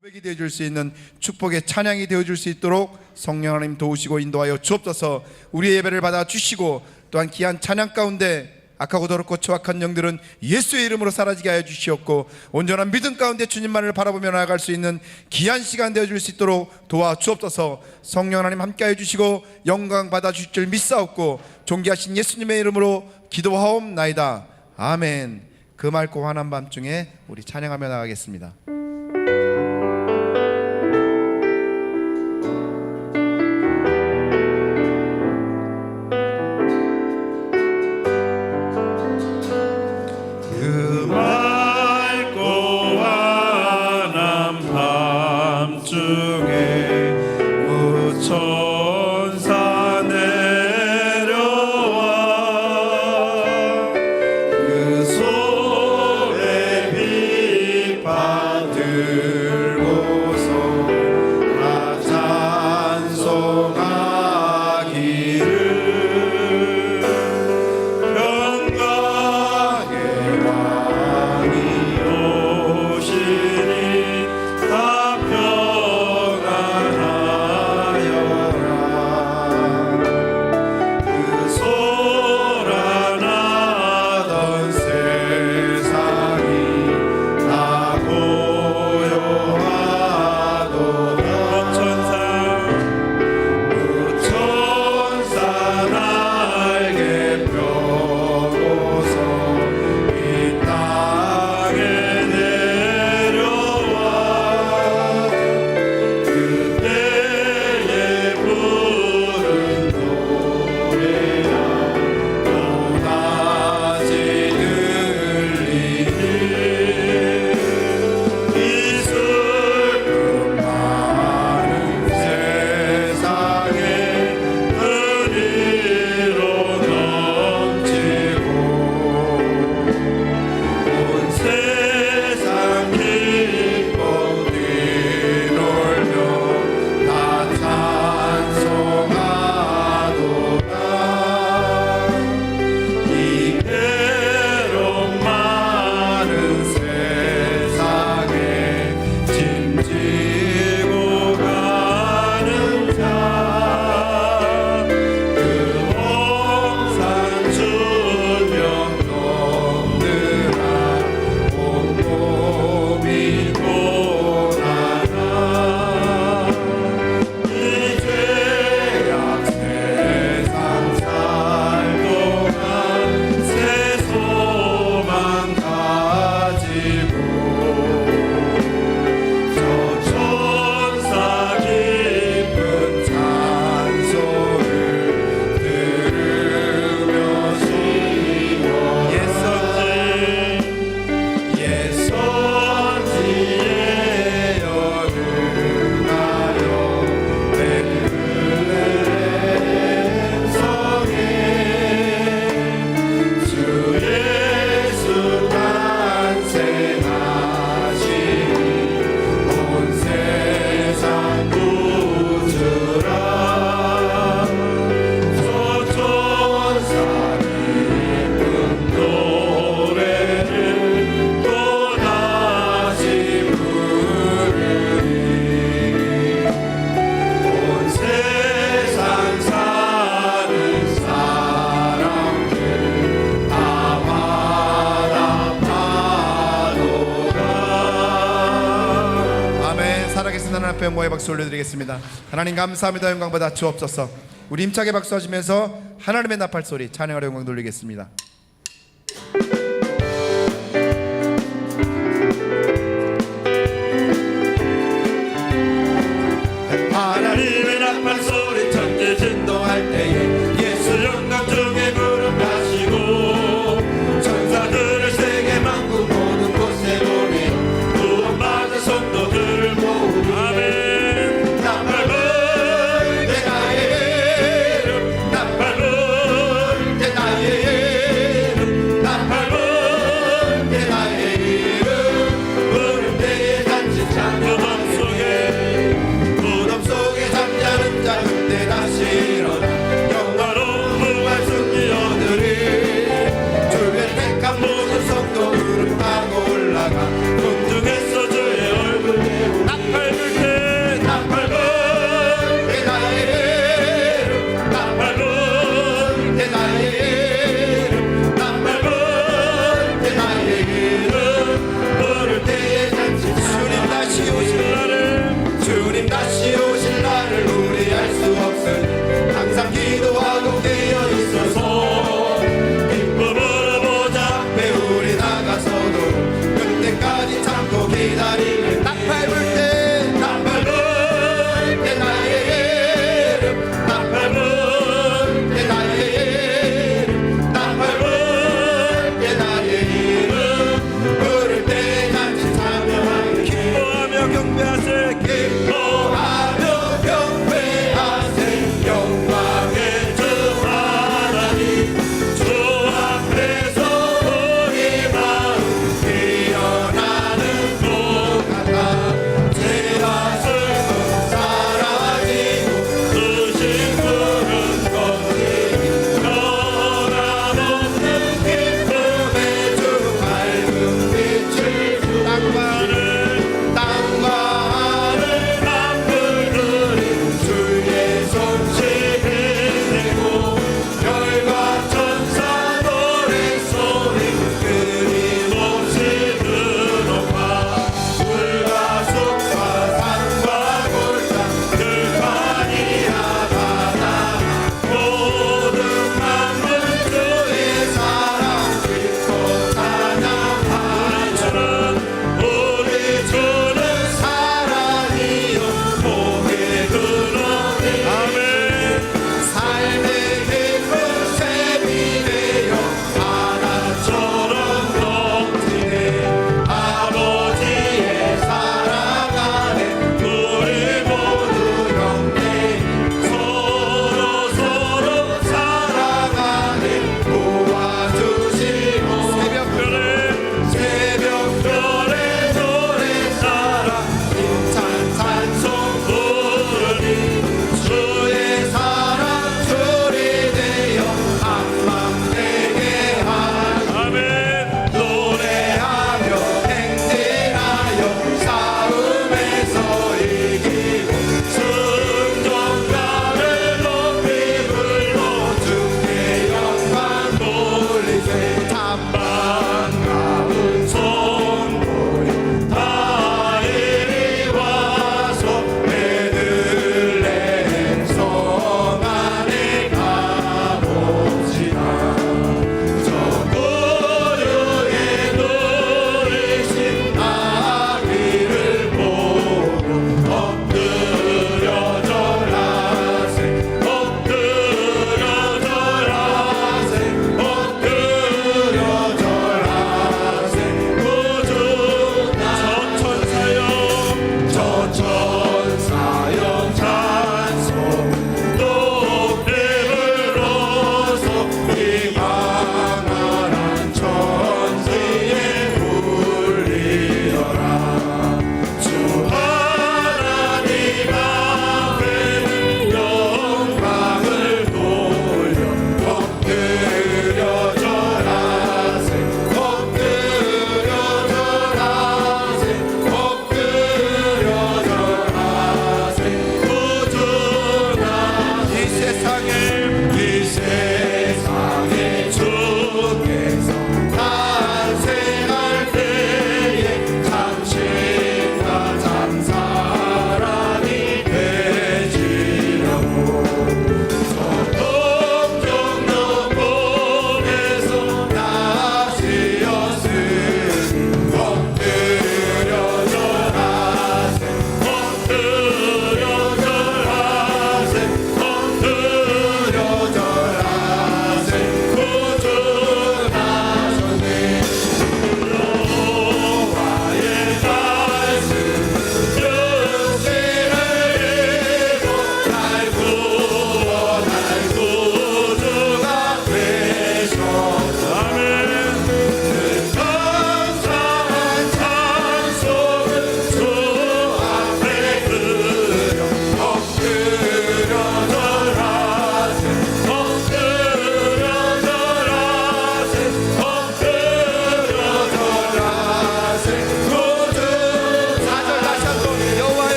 고백이 되어줄 수 있는 축복의 찬양이 되어줄 수 있도록 성령 하나님 도우시고 인도하여 주옵소서. 우리의 예배를 받아 주시고 또한 귀한 찬양 가운데 악하고 더럽고 추악한 영들은 예수의 이름으로 사라지게 하여 주시옵고 온전한 믿음 가운데 주님만을 바라보며 나아갈 수 있는 귀한 시간 되어줄 수 있도록 도와 주옵소서. 성령 하나님 함께 하여 주시고 영광 받아 주실 줄 믿사옵고 존귀하신 예수님의 이름으로 기도하옵나이다. 아멘. 그 맑고 환한 밤중에 우리 찬양하며 나가겠습니다. 하나님 앞에 영광의 박수 올려드리겠습니다. 하나님 감사합니다. 영광 받아 주옵소서. 우리 힘차게 박수하시면서 하나님의 나팔 소리 찬양하려 영광 돌리겠습니다. 하나님의 나팔 소리 천지 진동할 때에 예수 영광 중에 구름 다시고 천사들을 세계 만국 모든 곳에 보내 구원받은 성도들을 모으리. 아멘. 나팔 불 때 나의 이름 나팔 불 때 나의 이름 나팔 불 때 나의 이름 구름 때에 잔치 창조범 속에 잠자는 자 그때 다시 일어나 영화로운 부활 승리 얻으리. 주변 택한 모든 성도들은 타고 올라가 공중에서 주의 얼굴 배우리.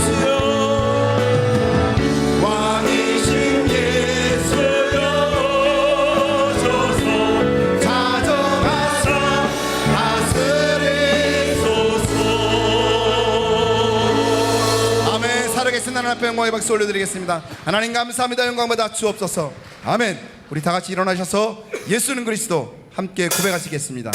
예수여 왕이신 예수여 오셔서 찾아가사 다스리소서. 아멘. 살아계신 하나님 앞에 영광의 박수 올려드리겠습니다. 하나님 감사합니다. 영광받아 주옵소서. 아멘. 우리 다 같이 일어나셔서 예수는 그리스도 함께 고백하시겠습니다.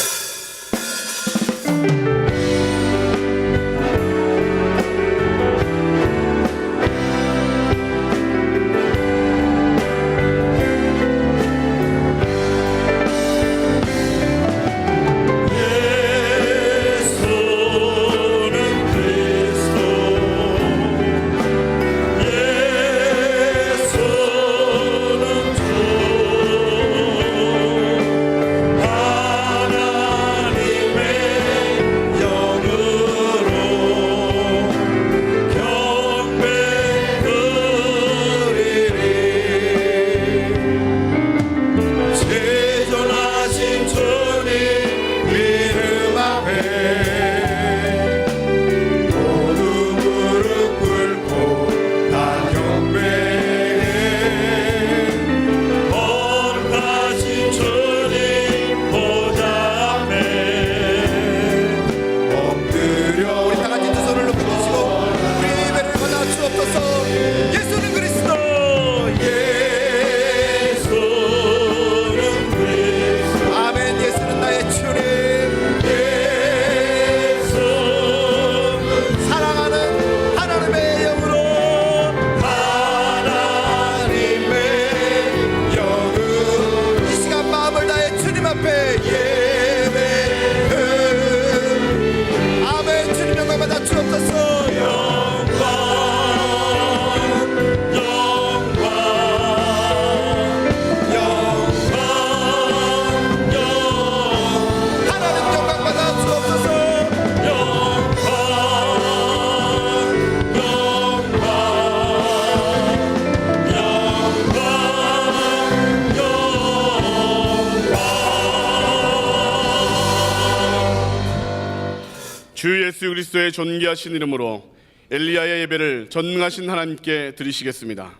주 예수 그리스도의 존귀하신 이름으로 엘리야의 예배를 전능하신 하나님께 드리시겠습니다.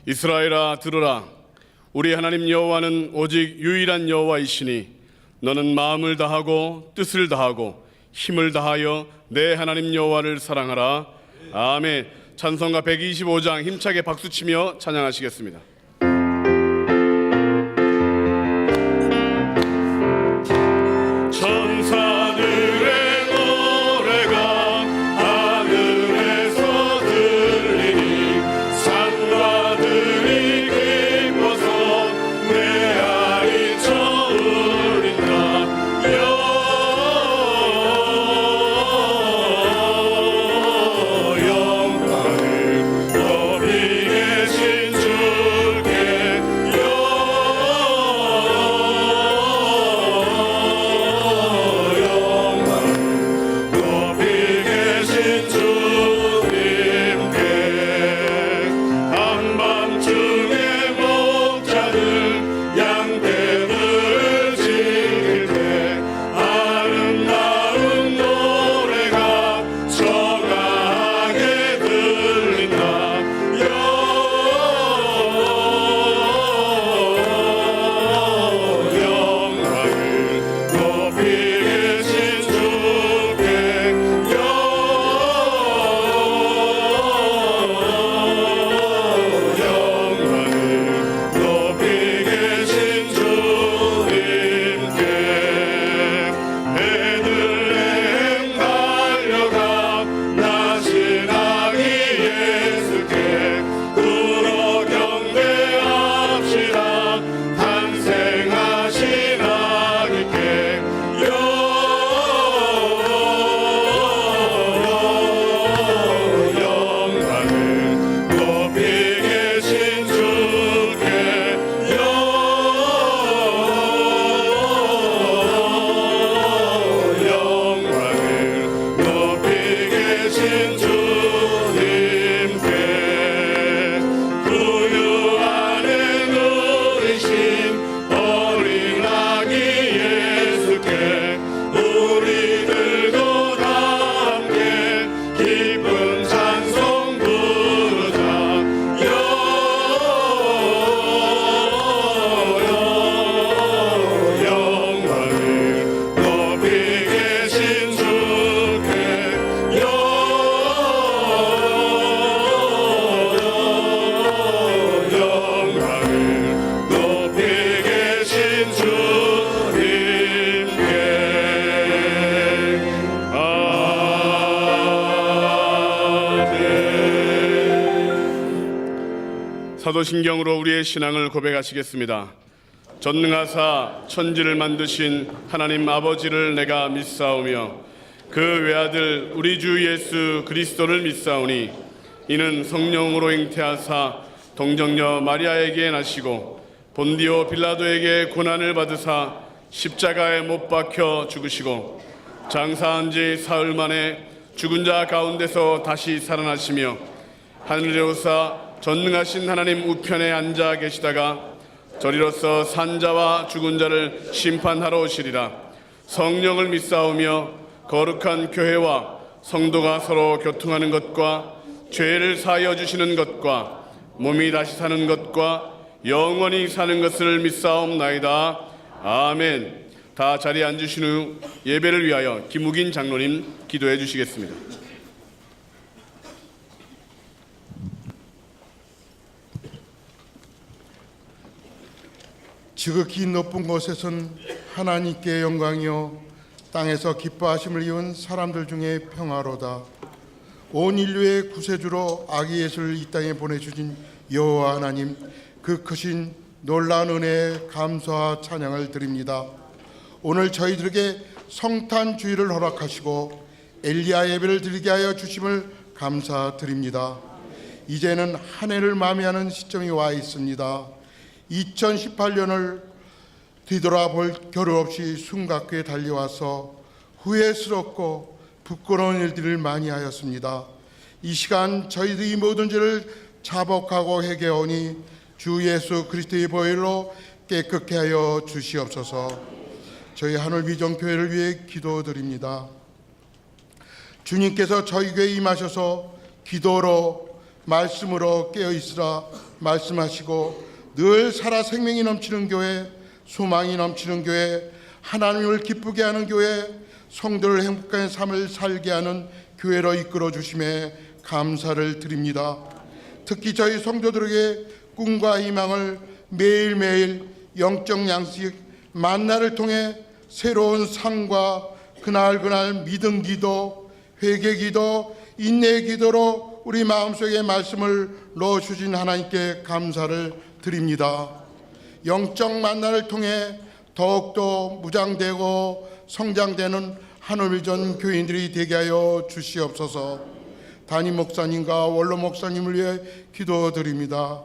이스라엘아 들으라. 우리 하나님 여호와는 오직 유일한 여호와이시니 너는 마음을 다하고 뜻을 다하고 힘을 다하여 내 하나님 여호와를 사랑하라. 아멘. 찬송가 125장 힘차게 박수치며 찬양하시겠습니다. 천사들의 노래가 하늘에서 들리니 산과 들이 기뻐서 내 알이 쳐울린다. 영광을 높이 계신 주 사도신경으로 우리의 신앙을 고백하시겠습니다. 전능하사 천지를 만드신 하나님 아버지를 내가 믿사오며 그 외아들 우리 주 예수 그리스도를 믿사오니 이는 성령으로 잉태하사 동정녀 마리아에게 나시고 본디오 빌라도에게 고난을 받으사 십자가에 못 박혀 죽으시고 장사한 지 사흘 만에 죽은 자 가운데서 다시 살아나시며 하늘에 오사 전능하신 하나님 우편에 앉아 계시다가 저리로서 산자와 죽은 자를 심판하러 오시리라. 성령을 믿사오며 거룩한 교회와 성도가 서로 교통하는 것과 죄를 사하여 주시는 것과 몸이 다시 사는 것과 영원히 사는 것을 믿사옵나이다. 아멘. 다 자리에 앉으신 후 예배를 위하여 김우긴 장로님 기도해 주시겠습니다. 지극히 높은 곳에선 하나님께 영광이요 땅에서 기뻐하심을 이룬 사람들 중에 평화로다. 온 인류의 구세주로 아기 예수를 이 땅에 보내주신 여호와 하나님, 그 크신 놀라운 은혜에 감사와 찬양을 드립니다. 오늘 저희들에게 성탄 주일을 허락하시고 엘리야 예배를 드리게 하여 주심을 감사드립니다. 이제는 한 해를 마무리하는 시점이 와 있습니다. 2018년을 뒤돌아볼 겨루 없이 숨가쁘게 달려와서 후회스럽고 부끄러운 일들을 많이 하였습니다. 이 시간 저희들이 모든 죄를 자복하고 회개하오니 주 예수 그리스도의 보혈로 깨끗게 하여 주시옵소서. 저희 하늘비전교회를 위해 기도드립니다. 주님께서 저희 교회에 임하셔서 기도로 말씀으로 깨어있으라 말씀하시고 늘 살아 생명이 넘치는 교회, 소망이 넘치는 교회, 하나님을 기쁘게 하는 교회, 성도를 행복한 삶을 살게 하는 교회로 이끌어 주심에 감사를 드립니다. 특히 저희 성도들에게 꿈과 희망을 매일매일 영적 양식 만나를 통해 새로운 삶과 그날 믿음 기도, 회개 기도, 인내 기도로 우리 마음속에 말씀을 넣어주신 하나님께 감사를 드립니다. 영적 만나를 통해 더욱더 무장되고 성장되는 하늘비전 교인들이 되게 하여 주시옵소서. 담임 목사님과 원로 목사님을 위해 기도드립니다.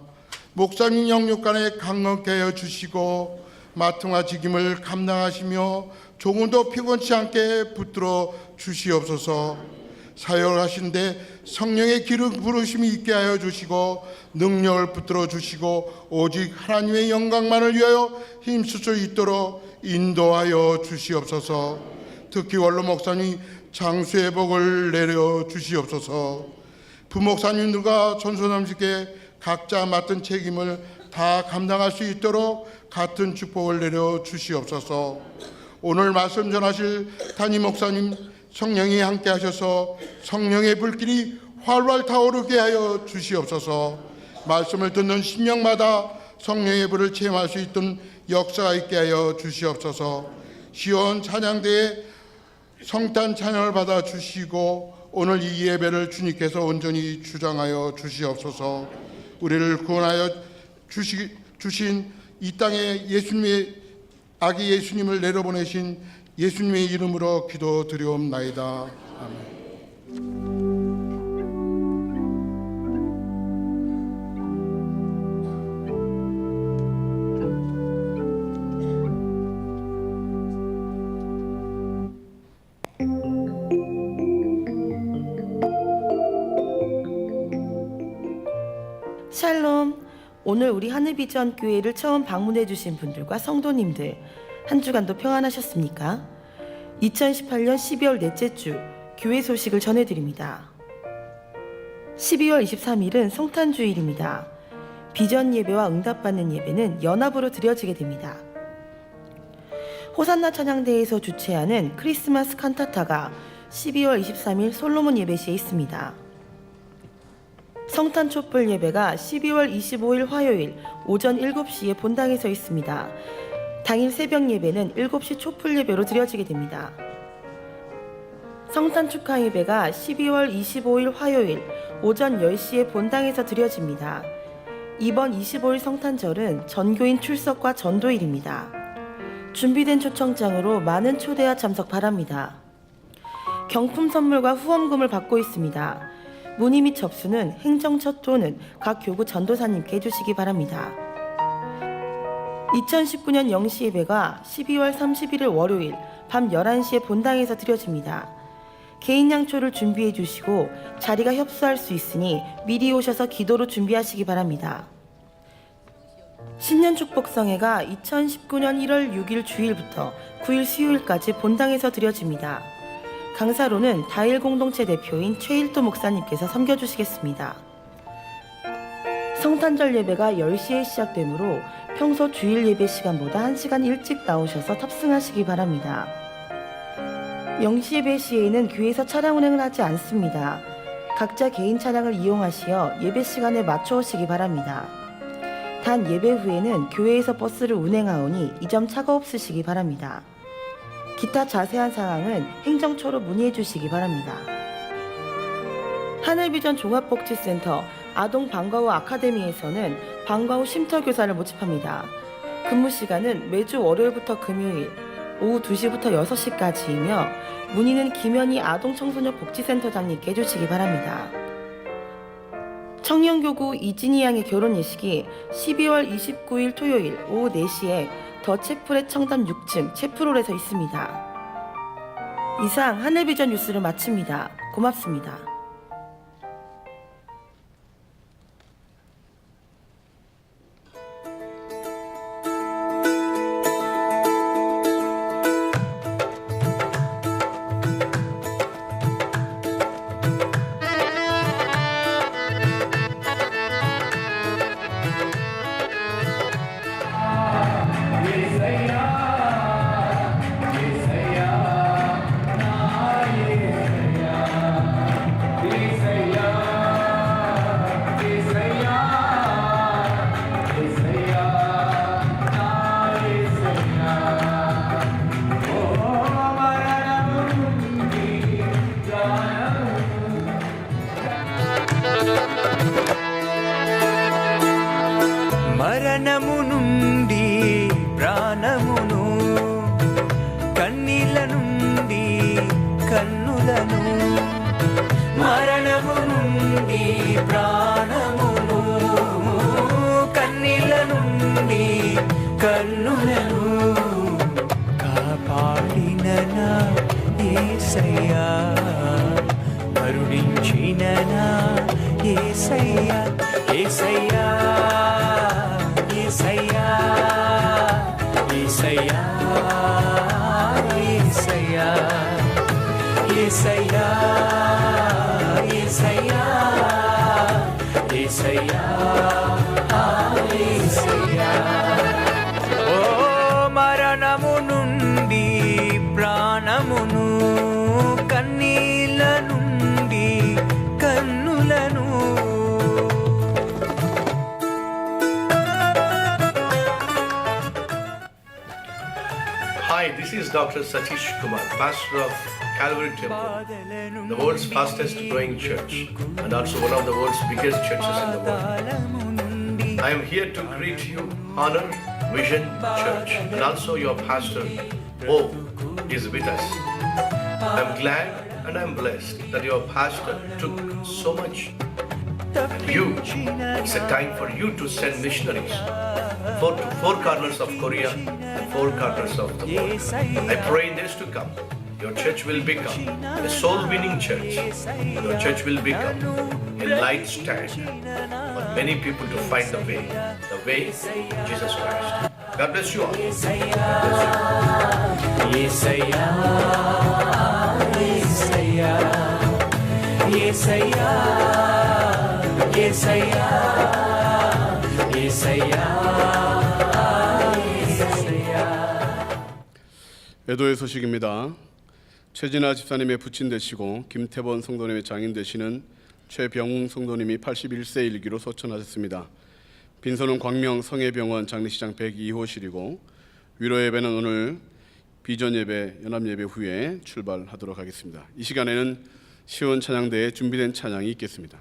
목사님 영육간에 강건케 하여 주시고 마땅한 직임을 감당하시며 조금도 피곤치 않게 붙들어 주시옵소서. 사역을 하시는데 성령의 기름 부르심이 있게 하여 주시고 능력을 붙들어 주시고 오직 하나님의 영광만을 위하여 힘쓸 수 있도록 인도하여 주시옵소서. 특히 원로 목사님 장수의 복을 내려 주시옵소서. 부목사님들과 전소남직에 각자 맡은 책임을 다 감당할 수 있도록 같은 축복을 내려 주시옵소서. 오늘 말씀 전하실 담임 목사님 성령이 함께 하셔서 성령의 불길이 활활 타오르게 하여 주시옵소서. 말씀을 듣는 심령마다 성령의 불을 체험할 수 있던 역사가 있게 하여 주시옵소서. 시온 찬양대에 성탄 찬양을 받아 주시고 오늘 이 예배를 주님께서 온전히 주장하여 주시옵소서. 우리를 구원하여 주신 이 땅에 예수님의 아기 예수님을 내려보내신 예수님의 이름으로 기도드리옵나이다. 아멘. 샬롬. 오늘 우리 하늘비전 교회를 처음 방문해 주신 분들과 성도님들 한 주간도 평안하셨습니까? 2018년 12월 넷째 주 교회 소식을 전해드립니다. 12월 23일은 성탄주일입니다. 비전 예배와 응답받는 예배는 연합으로 드려지게 됩니다. 호산나 찬양대에서 주최하는 크리스마스 칸타타가 12월 23일 솔로몬 예배시에 있습니다. 성탄 촛불 예배가 12월 25일 화요일 오전 7시에 본당에서 있습니다. 당일 새벽 예배는 7시 촛불 예배로 드려지게 됩니다. 성탄 축하 예배가 12월 25일 화요일 오전 10시에 본당에서 드려집니다. 이번 25일 성탄절은 전교인 출석과 전도일입니다. 준비된 초청장으로 많은 초대와 참석 바랍니다. 경품 선물과 후원금을 받고 있습니다. 문의 및 접수는 행정처 또는 각 교구 전도사님께 해주시기 바랍니다. 2019년 영시 예배가 12월 31일 월요일 밤 11시에 본당에서 드려집니다. 개인 양초를 준비해 주시고 자리가 협소할 수 있으니 미리 오셔서 기도로 준비하시기 바랍니다. 신년 축복성회가 2019년 1월 6일 주일부터 9일 수요일까지 본당에서 드려집니다. 강사로는 다일 공동체 대표인 최일도 목사님께서 섬겨주시겠습니다. 성탄절 예배가 10시에 시작되므로 평소 주일 예배 시간보다 1시간 일찍 나오셔서 탑승하시기 바랍니다. 영시 예배 시에는 교회에서 차량 운행을 하지 않습니다. 각자 개인 차량을 이용하시어 예배 시간에 맞춰 오시기 바랍니다. 단 예배 후에는 교회에서 버스를 운행하오니 이 점 차가 없으시기 바랍니다. 기타 자세한 사항은 행정처로 문의해 주시기 바랍니다. 하늘비전 종합복지센터 아동 방과 후 아카데미에서는 방과 후 쉼터교사를 모집합니다. 근무 시간은 매주 월요일부터 금요일 오후 2시부터 6시까지이며 문의는 김현희 아동청소년 복지센터장님께 해주시기 바랍니다. 청년교구 이진희 양의 결혼 예식이 12월 29일 토요일 오후 4시에 더 채플의 청담 6층 채플홀에서 있습니다. 이상 하늘비전 뉴스를 마칩니다. 고맙습니다. మరణము నుండి ప్రాణమును కన్నీల నుండి కన్నులను మరణము నుండి ప్రాణమును కన్నీల నుండి కన్నులను కాపాడిన నా యేసయ్యా కరుణించిన నా యేసయ్యా యేసయ్యా యేసయ్యా యేసయ్యా యేసయ్యా యేసయ్యా యేసయ్యా యేసయ్యా యేసయ్యా ఓ మరణము నుండి ప్రాణమును కన్నీల నుండి కన్నులను Hi, this is Dr. Satish Kumar, pastor of Calvary Temple, the world's fastest growing church and also one of the world's biggest churches in the world. I am here to greet you, Honor Vision Church, and also your pastor, O, is with us. I am glad and I am blessed that your pastor took so much. It's a time for you to send missionaries to four corners of Korea and four corners of the world. I pray in days to come, your church will become a soul-winning church. Your church will become a light stand for many people to find the way Jesus Christ. God bless you all. God bless you. Yesayya Yesayya Yesayya Yesayya Yesayya 외도의 소식입니다. 최진아 집사님의 부친 되시고 김태번 성도님의 장인 되시는 최병웅 성도님이 81세 일기로 소천하셨습니다. 빈소는 광명 성혜병원 장례식장 102호실이고 위로 예배는 오늘 비전 예배, 연합 예배 후에 출발하도록 하겠습니다. 이 시간에는 시온 찬양대에 준비된 찬양이 있겠습니다.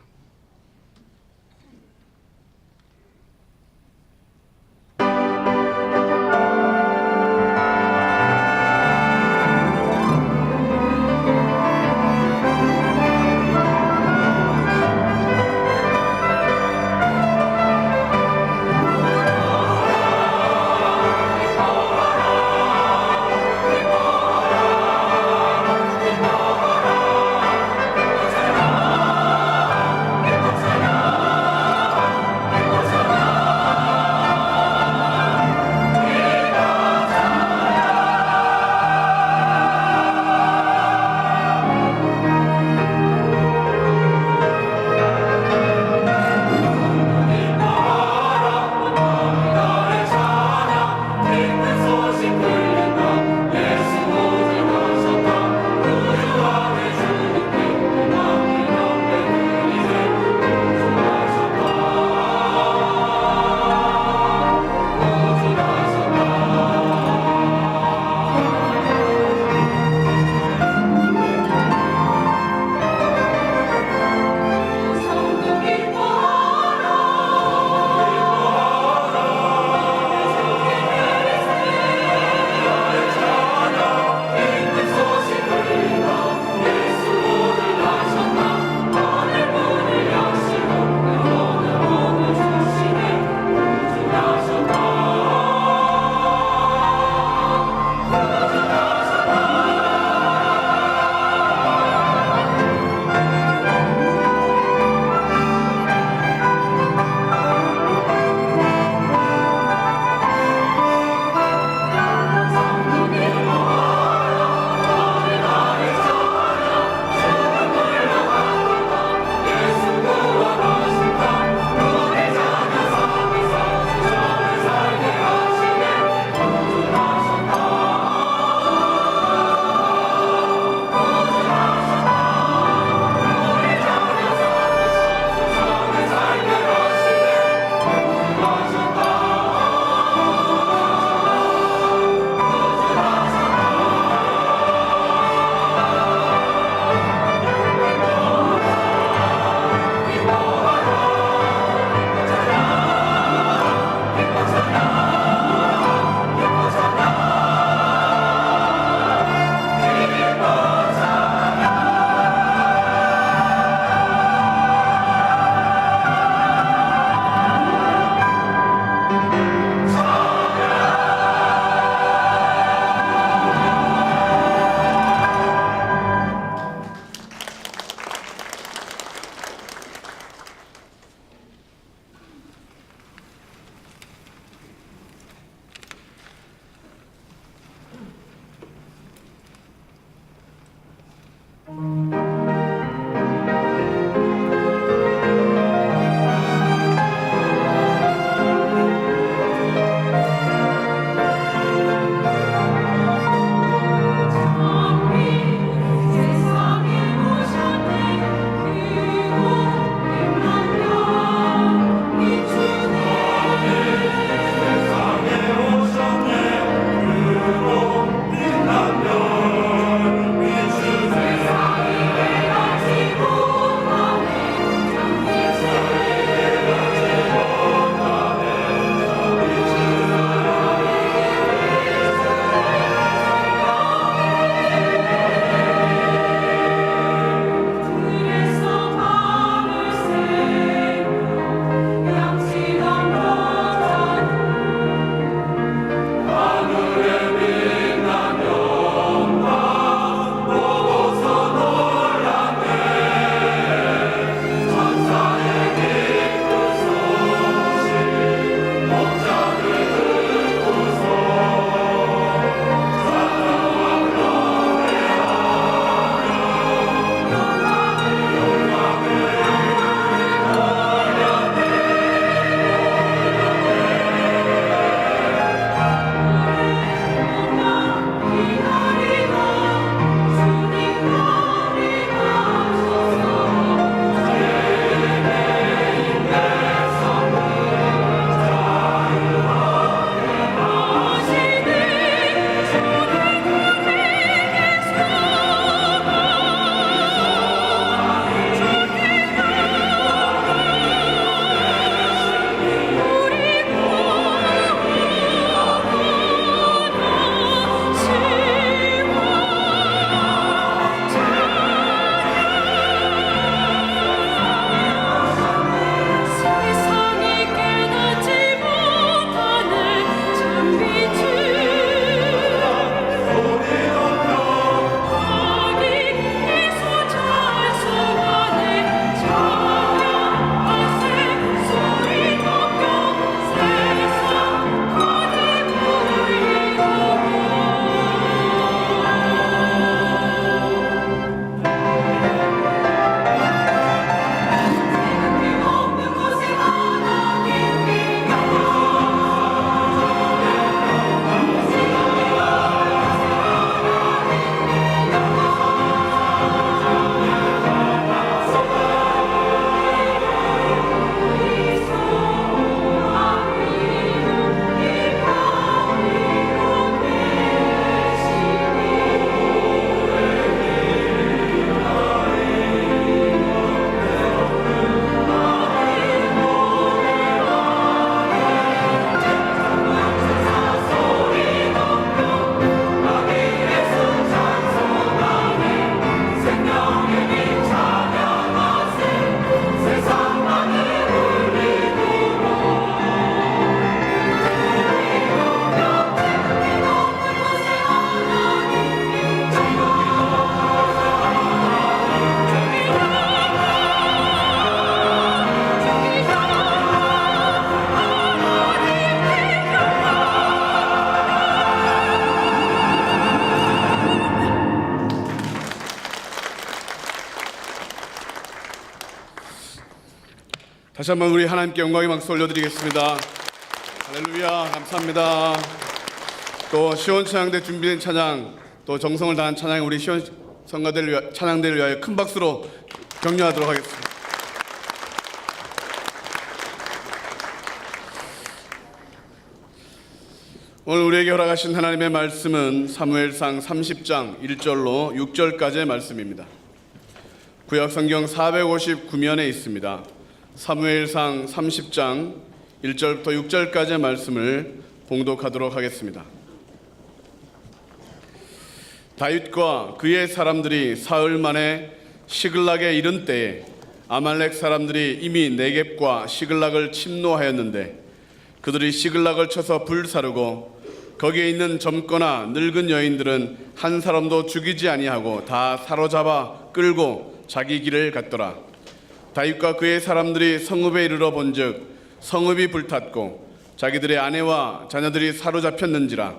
다시 한번 우리 하나님께 영광의 박수 올려드리겠습니다. 할렐루야, 감사합니다. 또 시온 찬양대 준비된 찬양, 또 정성을 다한 찬양, 우리 시온 찬양대를 위하여 큰 박수로 격려하도록 하겠습니다. 오늘 우리에게 허락하신 하나님의 말씀은 사무엘상 30장 1절로 6절까지의 말씀입니다. 구약성경 459면에 있습니다. 사무엘상 30장 1절부터 6절까지의 말씀을 봉독하도록 하겠습니다. 다윗과 그의 사람들이 사흘 만에 시글락에 이른 때에 아말렉 사람들이 이미 네겝과 시글락을 침노하였는데 그들이 시글락을 쳐서 불사르고 거기에 있는 젊거나 늙은 여인들은 한 사람도 죽이지 아니하고 다 사로잡아 끌고 자기 길을 갔더라. 다윗과 그의 사람들이 성읍에 이르러 본즉 성읍이 불탔고 자기들의 아내와 자녀들이 사로잡혔는지라.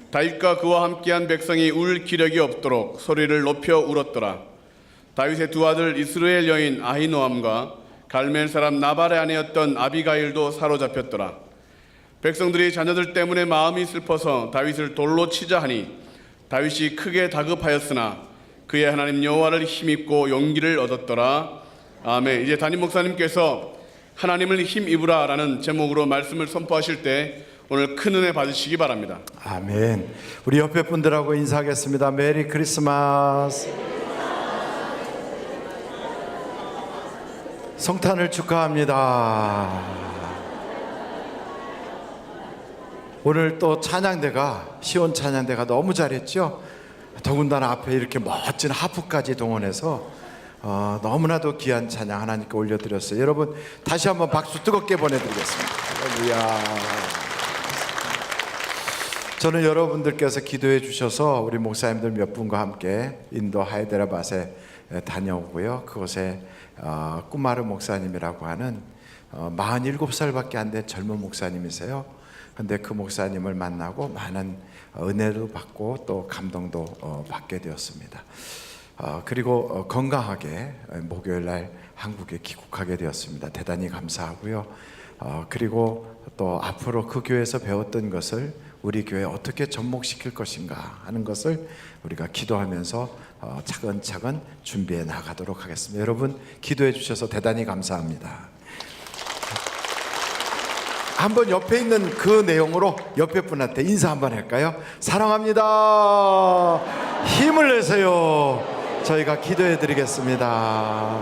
다윗과 그와 함께한 백성이 울 기력이 없도록 소리를 높여 울었더라. 다윗의 두 아들 이스라엘 여인 아히노암과 갈멜 사람 나발의 아내였던 아비가일도 사로잡혔더라. 백성들이 자녀들 때문에 마음이 슬퍼서 다윗을 돌로 치자 하니 다윗이 크게 다급하였으나 그의 하나님 여호와를 힘입고 용기를 얻었더라. 아멘. 이제 담임 목사님께서 하나님을 힘입으라 라는 제목으로 말씀을 선포하실 때 오늘 큰 은혜 받으시기 바랍니다. 아멘. 우리 옆에 분들하고 인사하겠습니다. 메리 크리스마스. 성탄을 축하합니다. 오늘 또 찬양대가 시온 찬양대가 너무 잘했죠. 더군다나 앞에 이렇게 멋진 하프까지 동원해서 너무나도 귀한 찬양 하나님께 올려드렸어요. 여러분 다시 한번 박수 뜨겁게 보내드리겠습니다. 할렐루야. 저는 여러분들께서 기도해 주셔서 우리 목사님들 몇 분과 함께 인도 하이드라바드에 다녀오고요. 그곳에 꾸마르 목사님이라고 하는 47살밖에 안 된 젊은 목사님이세요. 근데 그 목사님을 만나고 많은 은혜도 받고 또 감동도 받게 되었습니다. 그리고 건강하게 목요일 날 한국에 귀국하게 되었습니다. 대단히 감사하고요. 그리고 또 앞으로 그 교회에서 배웠던 것을 우리 교회에 어떻게 접목시킬 것인가 하는 것을 우리가 기도하면서 차근차근 준비해 나가도록 하겠습니다. 여러분 기도해 주셔서 대단히 감사합니다. 한번 옆에 있는 그 내용으로 옆에 분한테 인사 한번 할까요? 사랑합니다. 힘을 내세요. 저희가 기도해 드리겠습니다.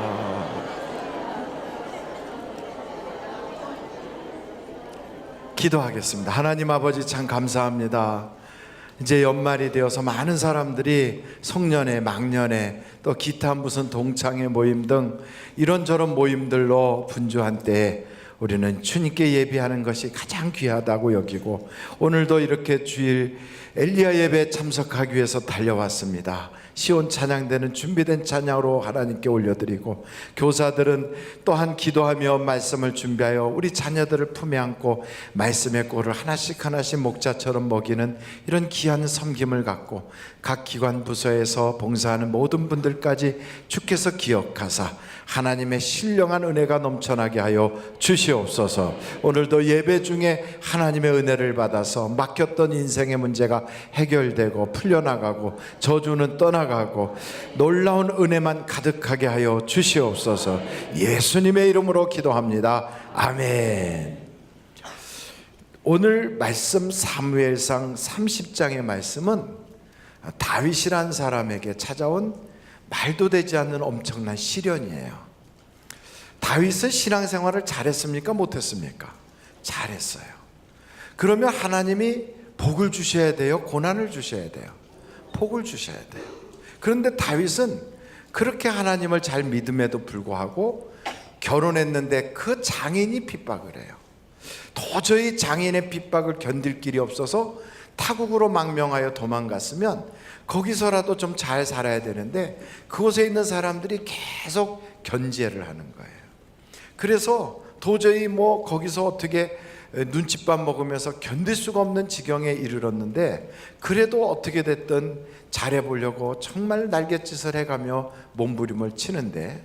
기도하겠습니다. 하나님 아버지 참 감사합니다. 이제 연말이 되어서 많은 사람들이 송년회, 막년회, 또 기타 무슨 동창회 모임 등 이런저런 모임들로 분주한 때에 우리는 주님께 예배하는 것이 가장 귀하다고 여기고 오늘도 이렇게 주일 엘리야 예배에 참석하기 위해서 달려왔습니다. 시온 찬양대는 준비된 찬양으로 하나님께 올려드리고 교사들은 또한 기도하며 말씀을 준비하여 우리 자녀들을 품에 안고 말씀의 꼴을 하나씩 하나씩 목자처럼 먹이는 이런 귀한 섬김을 갖고 각 기관 부서에서 봉사하는 모든 분들까지 주께서 기억하사 하나님의 신령한 은혜가 넘쳐나게 하여 주시옵소서. 오늘도 예배 중에 하나님의 은혜를 받아서 막혔던 인생의 문제가 해결되고 풀려나가고 저주는 떠나가고 놀라운 은혜만 가득하게 하여 주시옵소서. 예수님의 이름으로 기도합니다. 아멘. 오늘 말씀 사무엘상 30장의 말씀은 다윗이란 사람에게 찾아온 말도 되지 않는 엄청난 시련이에요. 다윗은 신앙생활을 잘했습니까? 못했습니까? 잘했어요. 그러면 하나님이 복을 주셔야 돼요? 고난을 주셔야 돼요? 복을 주셔야 돼요. 그런데 다윗은 그렇게 하나님을 잘 믿음에도 불구하고 결혼했는데 그 장인이 핍박을 해요. 도저히 장인의 핍박을 견딜 길이 없어서 타국으로 망명하여 도망갔으면 거기서라도 좀 잘 살아야 되는데 그곳에 있는 사람들이 계속 견제를 하는 거예요. 그래서 도저히 거기서 어떻게 눈칫밥 먹으면서 견딜 수가 없는 지경에 이르렀는데 그래도 어떻게 됐든 잘해보려고 정말 날갯짓을 해가며 몸부림을 치는데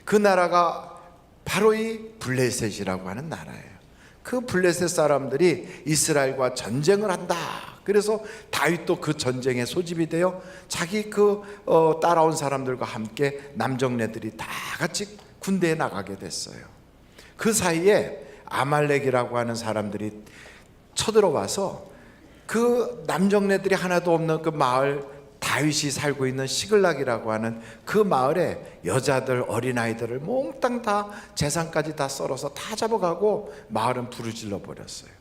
그 나라가 바로 이 블레셋이라고 하는 나라예요. 그 블레셋 사람들이 이스라엘과 전쟁을 한다. 그래서 다윗도 그 전쟁에 소집이 되어 자기 따라온 사람들과 함께 남정네들이 다 같이 군대에 나가게 됐어요. 그 사이에 아말렉이라고 하는 사람들이 쳐들어와서 그 남정네들이 하나도 없는 그 마을, 다윗이 살고 있는 시글락이라고 하는 그 마을에 여자들, 어린아이들을 몽땅 다 재산까지 다 썰어서 다 잡아가고 마을은 부르질러 버렸어요.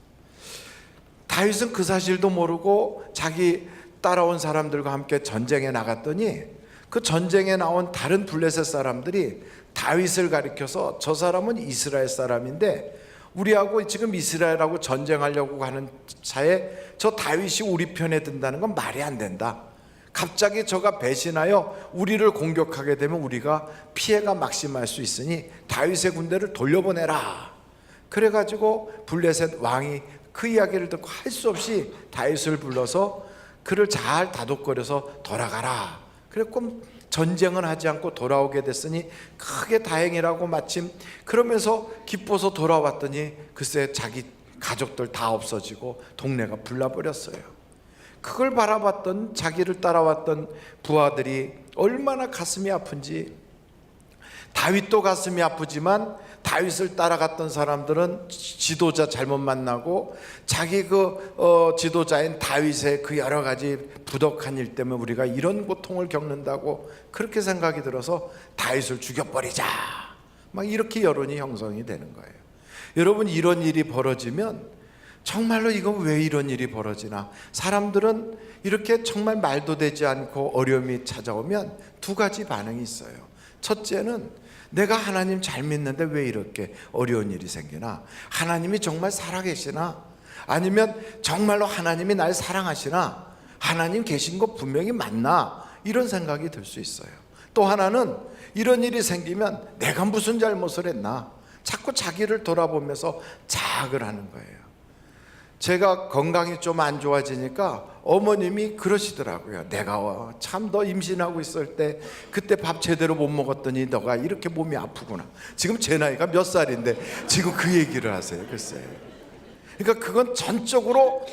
다윗은 그 사실도 모르고 자기 따라온 사람들과 함께 전쟁에 나갔더니 그 전쟁에 나온 다른 블레셋 사람들이 다윗을 가리켜서 저 사람은 이스라엘 사람인데 우리하고 지금 이스라엘하고 전쟁하려고 하는 차에 저 다윗이 우리 편에 든다는 건 말이 안 된다. 갑자기 저가 배신하여 우리를 공격하게 되면 우리가 피해가 막심할 수 있으니 다윗의 군대를 돌려보내라. 그래가지고 블레셋 왕이 그 이야기를 듣고 할 수 없이 다윗을 불러서 그를 잘 다독거려서 돌아가라. 그랬고 전쟁은 하지 않고 돌아오게 됐으니 크게 다행이라고 마침 그러면서 기뻐서 돌아왔더니 글쎄 자기 가족들 다 없어지고 동네가 불나버렸어요. 그걸 바라봤던 자기를 따라왔던 부하들이 얼마나 가슴이 아픈지. 다윗도 가슴이 아프지만 다윗을 따라갔던 사람들은 지도자 잘못 만나고 자기 지도자인 다윗의 그 여러 가지 부덕한 일 때문에 우리가 이런 고통을 겪는다고 그렇게 생각이 들어서 다윗을 죽여버리자, 막 이렇게 여론이 형성이 되는 거예요. 여러분, 이런 일이 벌어지면 정말로 이건 왜 이런 일이 벌어지나? 사람들은 이렇게 정말 말도 되지 않고 어려움이 찾아오면 두 가지 반응이 있어요. 첫째는 내가 하나님 잘 믿는데 왜 이렇게 어려운 일이 생기나? 하나님이 정말 살아계시나? 아니면 정말로 하나님이 날 사랑하시나? 하나님 계신 거 분명히 맞나? 이런 생각이 들 수 있어요. 또 하나는 이런 일이 생기면 내가 무슨 잘못을 했나? 자꾸 자기를 돌아보면서 자학을 하는 거예요. 제가 건강이 좀 안 좋아지니까 어머님이 그러시더라고요. 내가 참 너 임신하고 있을 때 그때 밥 제대로 못 먹었더니 너가 이렇게 몸이 아프구나. 지금 제 나이가 몇 살인데 지금 그 얘기를 하세요. 글쎄. 그러니까 그건 전적으로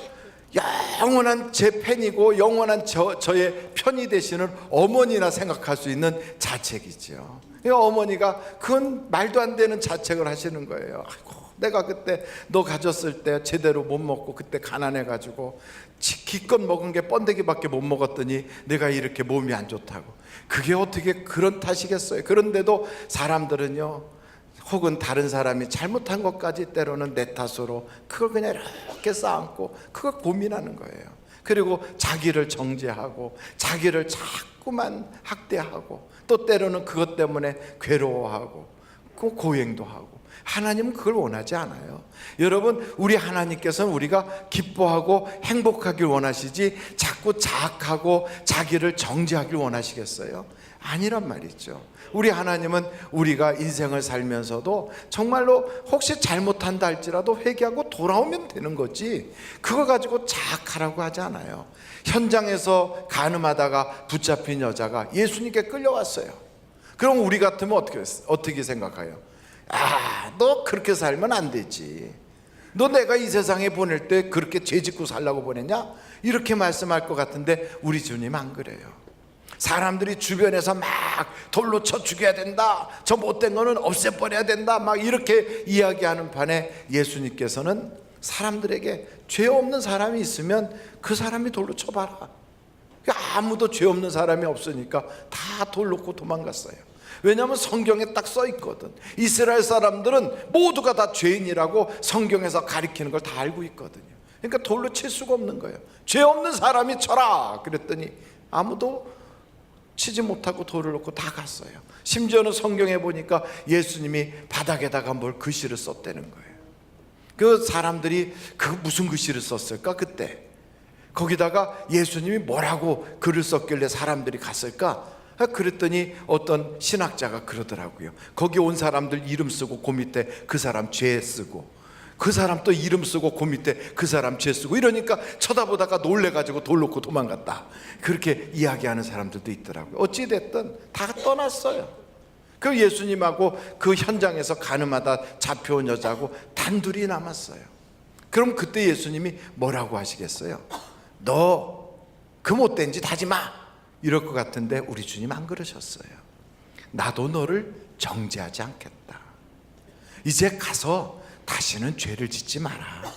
영원한 제 팬이고 영원한 저의 편이 되시는 어머니나 생각할 수 있는 자책이죠. 그러니까 어머니가 그건 말도 안 되는 자책을 하시는 거예요. 아이고, 내가 그때 너 가졌을 때 제대로 못 먹고 그때 가난해가지고 기껏 먹은 게 번데기밖에 못 먹었더니 내가 이렇게 몸이 안 좋다고. 그게 어떻게 그런 탓이겠어요. 그런데도 사람들은요, 혹은 다른 사람이 잘못한 것까지 때로는 내 탓으로 그걸 그냥 이렇게 쌓아안고 그걸 고민하는 거예요. 그리고 자기를 정죄하고 자기를 자꾸만 학대하고 또 때로는 그것 때문에 괴로워하고 고행도 하고. 하나님은 그걸 원하지 않아요. 여러분, 우리 하나님께서는 우리가 기뻐하고 행복하길 원하시지 자꾸 자학하고 자기를 정죄하길 원하시겠어요? 아니란 말이죠. 우리 하나님은 우리가 인생을 살면서도 정말로 혹시 잘못한다 할지라도 회개하고 돌아오면 되는 거지, 그거 가지고 자학하라고 하지 않아요. 현장에서 간음하다가 붙잡힌 여자가 예수님께 끌려왔어요. 그럼 우리 같으면 어떻게 생각해요? 너 그렇게 살면 안 되지. 너 내가 이 세상에 보낼 때 그렇게 죄 짓고 살라고 보냈냐? 이렇게 말씀할 것 같은데 우리 주님 안 그래요. 사람들이 주변에서 막 돌로 쳐 죽여야 된다, 저 못된 거는 없애버려야 된다, 막 이렇게 이야기하는 판에 예수님께서는 사람들에게 죄 없는 사람이 있으면 그 사람이 돌로 쳐봐라. 아무도 죄 없는 사람이 없으니까 다 돌 놓고 도망갔어요. 왜냐하면 성경에 딱 써 있거든. 이스라엘 사람들은 모두가 다 죄인이라고 성경에서 가리키는 걸 다 알고 있거든요. 그러니까 돌로 칠 수가 없는 거예요. 죄 없는 사람이 쳐라 그랬더니 아무도 치지 못하고 돌을 놓고 다 갔어요. 심지어는 성경에 보니까 예수님이 바닥에다가 뭘 글씨를 썼다는 거예요. 그 사람들이 그 무슨 글씨를 썼을까 그때? 거기다가 예수님이 뭐라고 글을 썼길래 사람들이 갔을까? 그랬더니 어떤 신학자가 그러더라고요. 거기 온 사람들 이름 쓰고 그 밑에 그 사람 죄 쓰고, 그 사람 또 이름 쓰고 그 밑에 그 사람 죄 쓰고, 이러니까 쳐다보다가 놀래가지고 돌 놓고 도망갔다, 그렇게 이야기하는 사람들도 있더라고요. 어찌됐든 다 떠났어요. 그 예수님하고 그 현장에서 가늠하다 잡혀온 여자하고 단둘이 남았어요. 그럼 그때 예수님이 뭐라고 하시겠어요? 너 그 못된 짓 하지 마, 이럴 것 같은데 우리 주님 안 그러셨어요. 나도 너를 정죄하지 않겠다. 이제 가서 다시는 죄를 짓지 마라,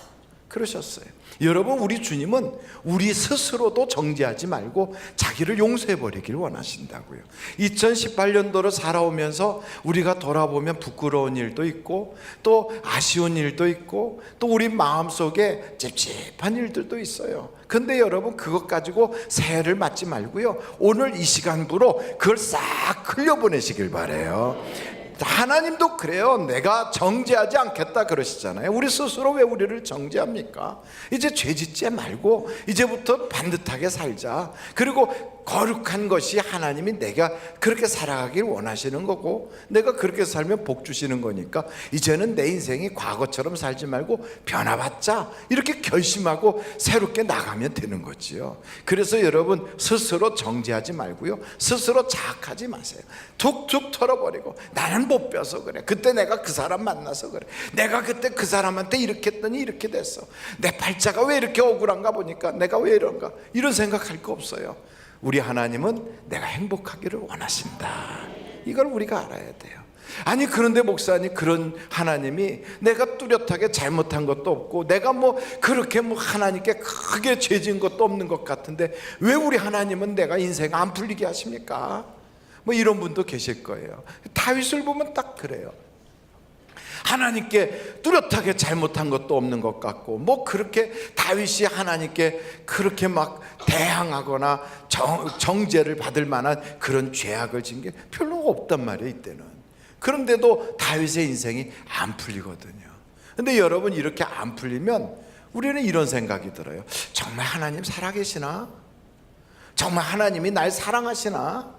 그러셨어요. 여러분, 우리 주님은 우리 스스로도 정죄하지 말고 자기를 용서해 버리길 원하신다고요. 2018년도를 살아오면서 우리가 돌아보면 부끄러운 일도 있고 또 아쉬운 일도 있고 또 우리 마음속에 찝찝한 일들도 있어요. 근데 여러분, 그것 가지고 새해를 맞지 말고요, 오늘 이 시간부로 그걸 싹 흘려보내시길 바래요. 하나님도 그래요. 내가 정죄하지 않겠다 그러시잖아요. 우리 스스로 왜 우리를 정죄합니까? 이제 죄 짓지 말고 이제부터 반듯하게 살자. 그리고 거룩한 것이 하나님이 내가 그렇게 살아가길 원하시는 거고 내가 그렇게 살면 복 주시는 거니까 이제는 내 인생이 과거처럼 살지 말고 변화받자, 이렇게 결심하고 새롭게 나가면 되는 거지요. 그래서 여러분, 스스로 정죄하지 말고요, 스스로 자학하지 마세요. 툭툭 털어버리고 나는 못 빼서 그래, 그때 내가 그 사람 만나서 그래, 내가 그때 그 사람한테 이렇게 했더니 이렇게 됐어, 내 팔자가 왜 이렇게 억울한가 보니까 내가 왜 이런가, 이런 생각할 거 없어요. 우리 하나님은 내가 행복하기를 원하신다, 이걸 우리가 알아야 돼요. 아니, 그런데 목사님, 그런 하나님이 내가 뚜렷하게 잘못한 것도 없고 내가 뭐 그렇게 뭐 하나님께 크게 죄 지은 것도 없는 것 같은데 왜 우리 하나님은 내가 인생 안 풀리게 하십니까? 뭐 이런 분도 계실 거예요. 다윗을 보면 딱 그래요. 하나님께 뚜렷하게 잘못한 것도 없는 것 같고 뭐 그렇게 다윗이 하나님께 그렇게 막 대항하거나 정죄를 받을 만한 그런 죄악을 지은 게 별로 없단 말이에요, 이때는. 그런데도 다윗의 인생이 안 풀리거든요. 근데 여러분, 이렇게 안 풀리면 우리는 이런 생각이 들어요. 정말 하나님 살아계시나? 정말 하나님이 날 사랑하시나?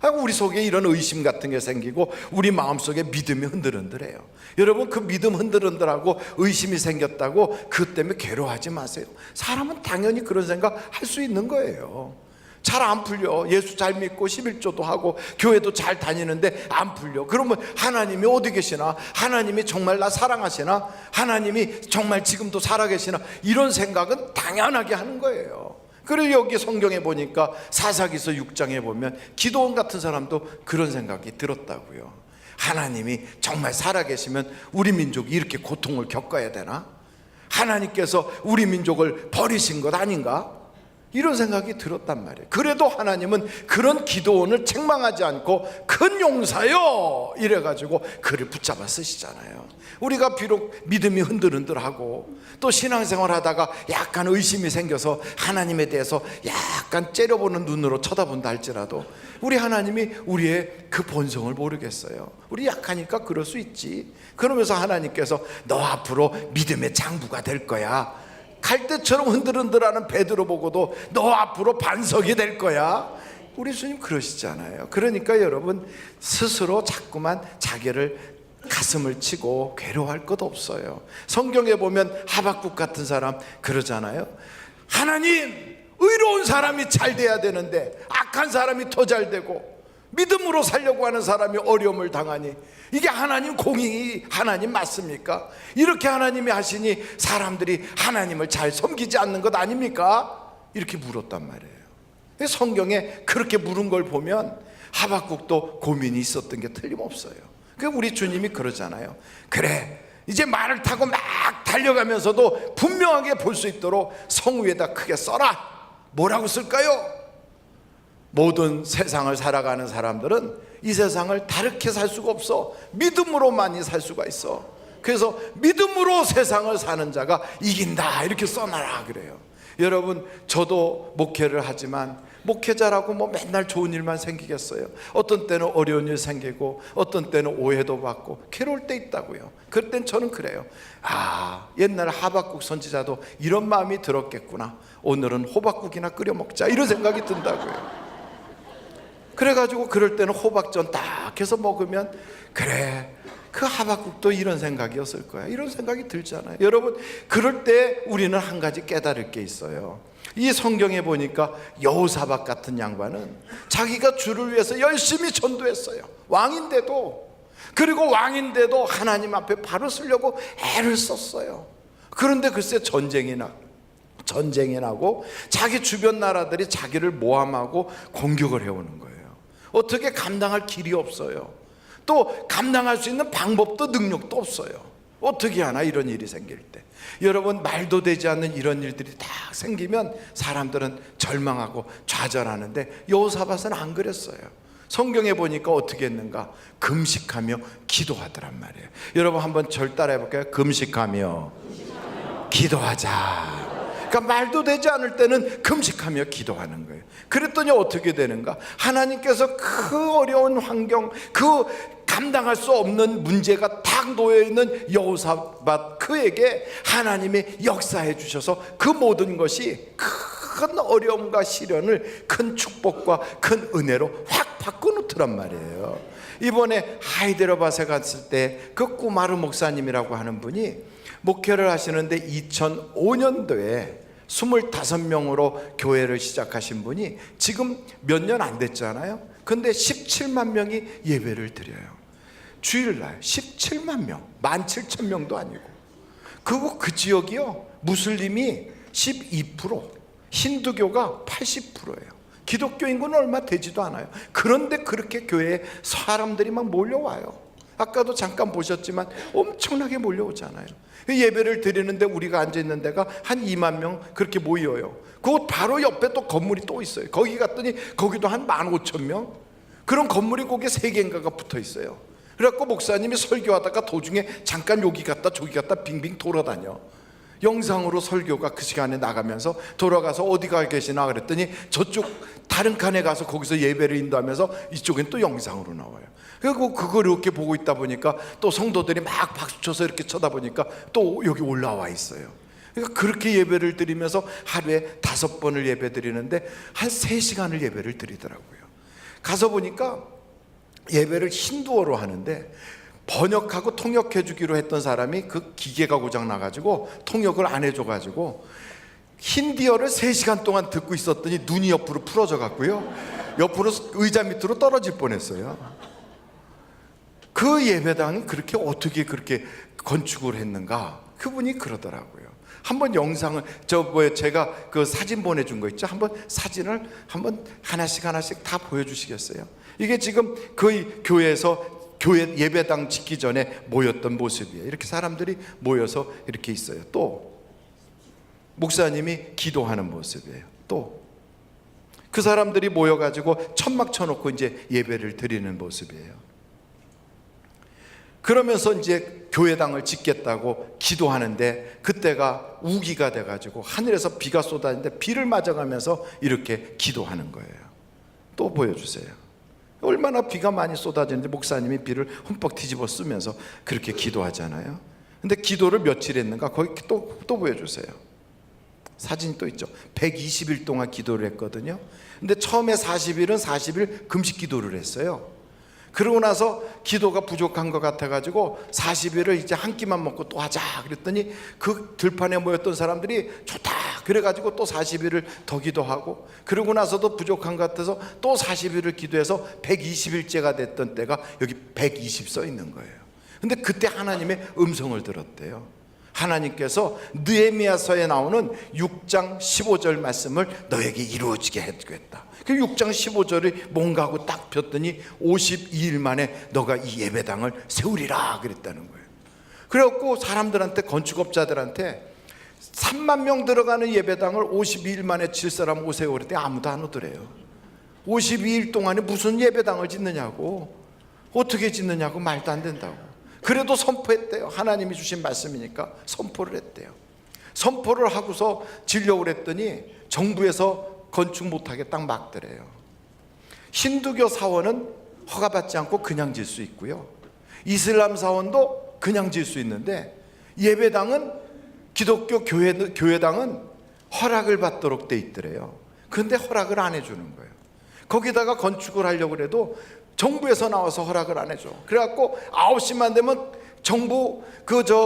하고 우리 속에 이런 의심 같은 게 생기고 우리 마음속에 믿음이 흔들흔들해요. 여러분, 그 믿음 흔들흔들하고 의심이 생겼다고 그것 때문에 괴로워하지 마세요. 사람은 당연히 그런 생각 할 수 있는 거예요. 잘 안 풀려. 예수 잘 믿고 11조도 하고 교회도 잘 다니는데 안 풀려. 그러면 하나님이 어디 계시나? 하나님이 정말 나 사랑하시나? 하나님이 정말 지금도 살아계시나? 이런 생각은 당연하게 하는 거예요. 그리고 여기 성경에 보니까 사사기서 6장에 보면 기도원 같은 사람도 그런 생각이 들었다고요. 하나님이 정말 살아계시면 우리 민족이 이렇게 고통을 겪어야 되나? 하나님께서 우리 민족을 버리신 것 아닌가? 이런 생각이 들었단 말이에요. 그래도 하나님은 그런 기도원을 책망하지 않고 큰 용사요 이래가지고 그를 붙잡아 쓰시잖아요. 우리가 비록 믿음이 흔들흔들하고 또 신앙생활 하다가 약간 의심이 생겨서 하나님에 대해서 약간 째려보는 눈으로 쳐다본다 할지라도 우리 하나님이 우리의 그 본성을 모르겠어요. 우리 약하니까 그럴 수 있지. 그러면서 하나님께서 너 앞으로 믿음의 장부가 될 거야, 갈대처럼 흔들흔들하는 베드로 보고도 너 앞으로 반석이 될 거야, 우리 주님 그러시잖아요. 그러니까 여러분, 스스로 자꾸만 자기를 가슴을 치고 괴로워할 것 없어요. 성경에 보면 하박국 같은 사람 그러잖아요. 하나님, 의로운 사람이 잘 돼야 되는데 악한 사람이 더 잘 되고 믿음으로 살려고 하는 사람이 어려움을 당하니 이게 하나님 공의이 하나님 맞습니까? 이렇게 하나님이 하시니 사람들이 하나님을 잘 섬기지 않는 것 아닙니까? 이렇게 물었단 말이에요. 성경에 그렇게 물은 걸 보면 하박국도 고민이 있었던 게 틀림없어요. 우리 주님이 그러잖아요. 그래, 이제 말을 타고 막 달려가면서도 분명하게 볼 수 있도록 성 위에다 크게 써라. 뭐라고 쓸까요? 모든 세상을 살아가는 사람들은 이 세상을 다르게 살 수가 없어. 믿음으로만이 살 수가 있어. 그래서 믿음으로 세상을 사는 자가 이긴다, 이렇게 써놔라 그래요. 여러분, 저도 목회를 하지만 목회자라고 뭐 맨날 좋은 일만 생기겠어요? 어떤 때는 어려운 일 생기고 어떤 때는 오해도 받고 괴로울 때 있다고요. 그럴 땐 저는 그래요. 아, 옛날 하박국 선지자도 이런 마음이 들었겠구나. 오늘은 호박국이나 끓여 먹자, 이런 생각이 든다고요. 그래가지고 그럴 때는 호박전 딱 해서 먹으면 그래, 그 하박국도 이런 생각이었을 거야, 이런 생각이 들잖아요. 여러분, 그럴 때 우리는 한 가지 깨달을 게 있어요. 이 성경에 보니까 여호사밧 같은 양반은 자기가 주를 위해서 열심히 전도했어요. 왕인데도. 그리고 왕인데도 하나님 앞에 발을 쓰려고 애를 썼어요. 그런데 글쎄 전쟁이 나고 자기 주변 나라들이 자기를 모함하고 공격을 해오는 거예요. 어떻게 감당할 길이 없어요. 또 감당할 수 있는 방법도 능력도 없어요. 어떻게 하나 이런 일이 생길 때. 여러분, 말도 되지 않는 이런 일들이 다 생기면 사람들은 절망하고 좌절하는데 여호사밧은 안 그랬어요. 성경에 보니까 어떻게 했는가? 금식하며 기도하더란 말이에요. 여러분 한번 절 따라해 볼까요? 금식하며 기도하자. 그러니까 말도 되지 않을 때는 금식하며 기도하는 거예요. 그랬더니 어떻게 되는가? 하나님께서 그 어려운 환경, 그 감당할 수 없는 문제가 딱 놓여있는 여호사밧, 그에게 하나님이 역사해 주셔서 그 모든 것이 큰 어려움과 시련을 큰 축복과 큰 은혜로 확 바꿔놓더란 말이에요. 이번에 하이데라바드에 갔을 때 그 꾸마르 목사님이라고 하는 분이 목회를 하시는데 2005년도에 25명으로 교회를 시작하신 분이 지금 몇 년 안 됐잖아요. 근데 17만 명이 예배를 드려요. 주일날 17만 명, 17,000명도 아니고. 그리고 그 지역이요, 무슬림이 12%, 힌두교가 80%예요. 기독교 인구는 얼마 되지도 않아요. 그런데 그렇게 교회에 사람들이 막 몰려와요. 아까도 잠깐 보셨지만 엄청나게 몰려오잖아요. 예배를 드리는데 우리가 앉아있는 데가 한 2만 명 그렇게 모여요. 그 바로 옆에 또 건물이 또 있어요. 거기 갔더니 거기도 한 15,000명. 그런 건물이 거기에 3개인가가 붙어 있어요. 그래갖고 목사님이 설교하다가 도중에 잠깐 여기 갔다 저기 갔다 빙빙 돌아다녀. 영상으로 설교가 그 시간에 나가면서 돌아가서 어디 가 계시나 그랬더니 저쪽 다른 칸에 가서 거기서 예배를 인도하면서 이쪽엔 또 영상으로 나와요. 그리고 그걸 이렇게 보고 있다 보니까 또 성도들이 막 박수쳐서 이렇게 쳐다보니까 또 여기 올라와 있어요. 그러니까 그렇게 예배를 드리면서 하루에 5번을 예배 드리는데 한 3시간을 예배를 드리더라고요. 가서 보니까 예배를 힌두어로 하는데 번역하고 통역해 주기로 했던 사람이 그 기계가 고장 나가지고 통역을 안 해줘 가지고 힌디어를 3시간 동안 듣고 있었더니 눈이 옆으로 풀어져 갔고요, 옆으로 의자 밑으로 떨어질 뻔했어요. 그 예배당이 그렇게 어떻게 그렇게 건축을 했는가? 그분이 그러더라고요. 한번 영상을 제가 그 사진 보내준 거 있죠? 한번 사진을 한번 하나씩 다 보여주시겠어요? 이게 지금 그 교회에서 교회 예배당 짓기 전에 모였던 모습이에요. 이렇게 사람들이 모여서 이렇게 있어요. 또 목사님이 기도하는 모습이에요. 또 그 사람들이 모여가지고 천막 쳐놓고 이제 예배를 드리는 모습이에요. 그러면서 이제 교회당을 짓겠다고 기도하는데 그때가 우기가 돼가지고 하늘에서 비가 쏟아지는데 비를 맞아가면서 이렇게 기도하는 거예요. 또 보여주세요. 얼마나 비가 많이 쏟아지는데 목사님이 비를 흠뻑 뒤집어 쓰면서 그렇게 기도하잖아요. 근데 기도를 며칠 했는가? 거기 또 보여주세요. 사진이 또 있죠. 120일 동안 기도를 했거든요. 근데 처음에 40일은 40일 금식 기도를 했어요. 그러고 나서 기도가 부족한 것 같아가지고 40일을 이제 한 끼만 먹고 또 하자 그랬더니 그 들판에 모였던 사람들이 좋다 그래가지고 또 40일을 더 기도하고, 그러고 나서도 부족한 것 같아서 또 40일을 기도해서 120일째가 됐던 때가 여기 120 써 있는 거예요. 근데 그때 하나님의 음성을 들었대요. 하나님께서 느헤미야서에 나오는 6장 15절 말씀을 너에게 이루어지게 해주겠다. 그 6장 15절이 뭔가 하고 딱 폈더니 52일 만에 너가 이 예배당을 세우리라 그랬다는 거예요. 그래갖고 사람들한테, 건축업자들한테 3만 명 들어가는 예배당을 52일 만에 질 사람 오세요 그랬더니 아무도 안 오더래요. 52일 동안에 무슨 예배당을 짓느냐고, 어떻게 짓느냐고, 말도 안 된다고. 그래도 선포했대요. 하나님이 주신 말씀이니까 선포를 했대요. 선포를 하고서 지려고 그랬더니 정부에서 건축 못하게 딱 막더래요. 힌두교 사원은 허가받지 않고 그냥 질 수 있고요, 이슬람 사원도 그냥 질 수 있는데 예배당은, 기독교 교회당은 허락을 받도록 돼 있더래요. 그런데 허락을 안 해주는 거예요. 거기다가 건축을 하려고 해도 정부에서 나와서 허락을 안 해줘. 그래갖고 9시만 되면 정부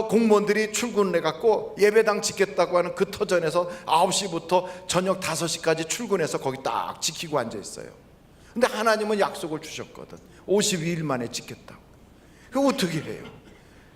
공무원들이 출근을 해갖고 예배당 짓겠다고 하는 그 터전에서 9시부터 저녁 5시까지 출근해서 거기 딱 지키고 앉아 있어요. 근데 하나님은 약속을 주셨거든. 52일 만에 짓겠다고. 그거 어떻게 해요?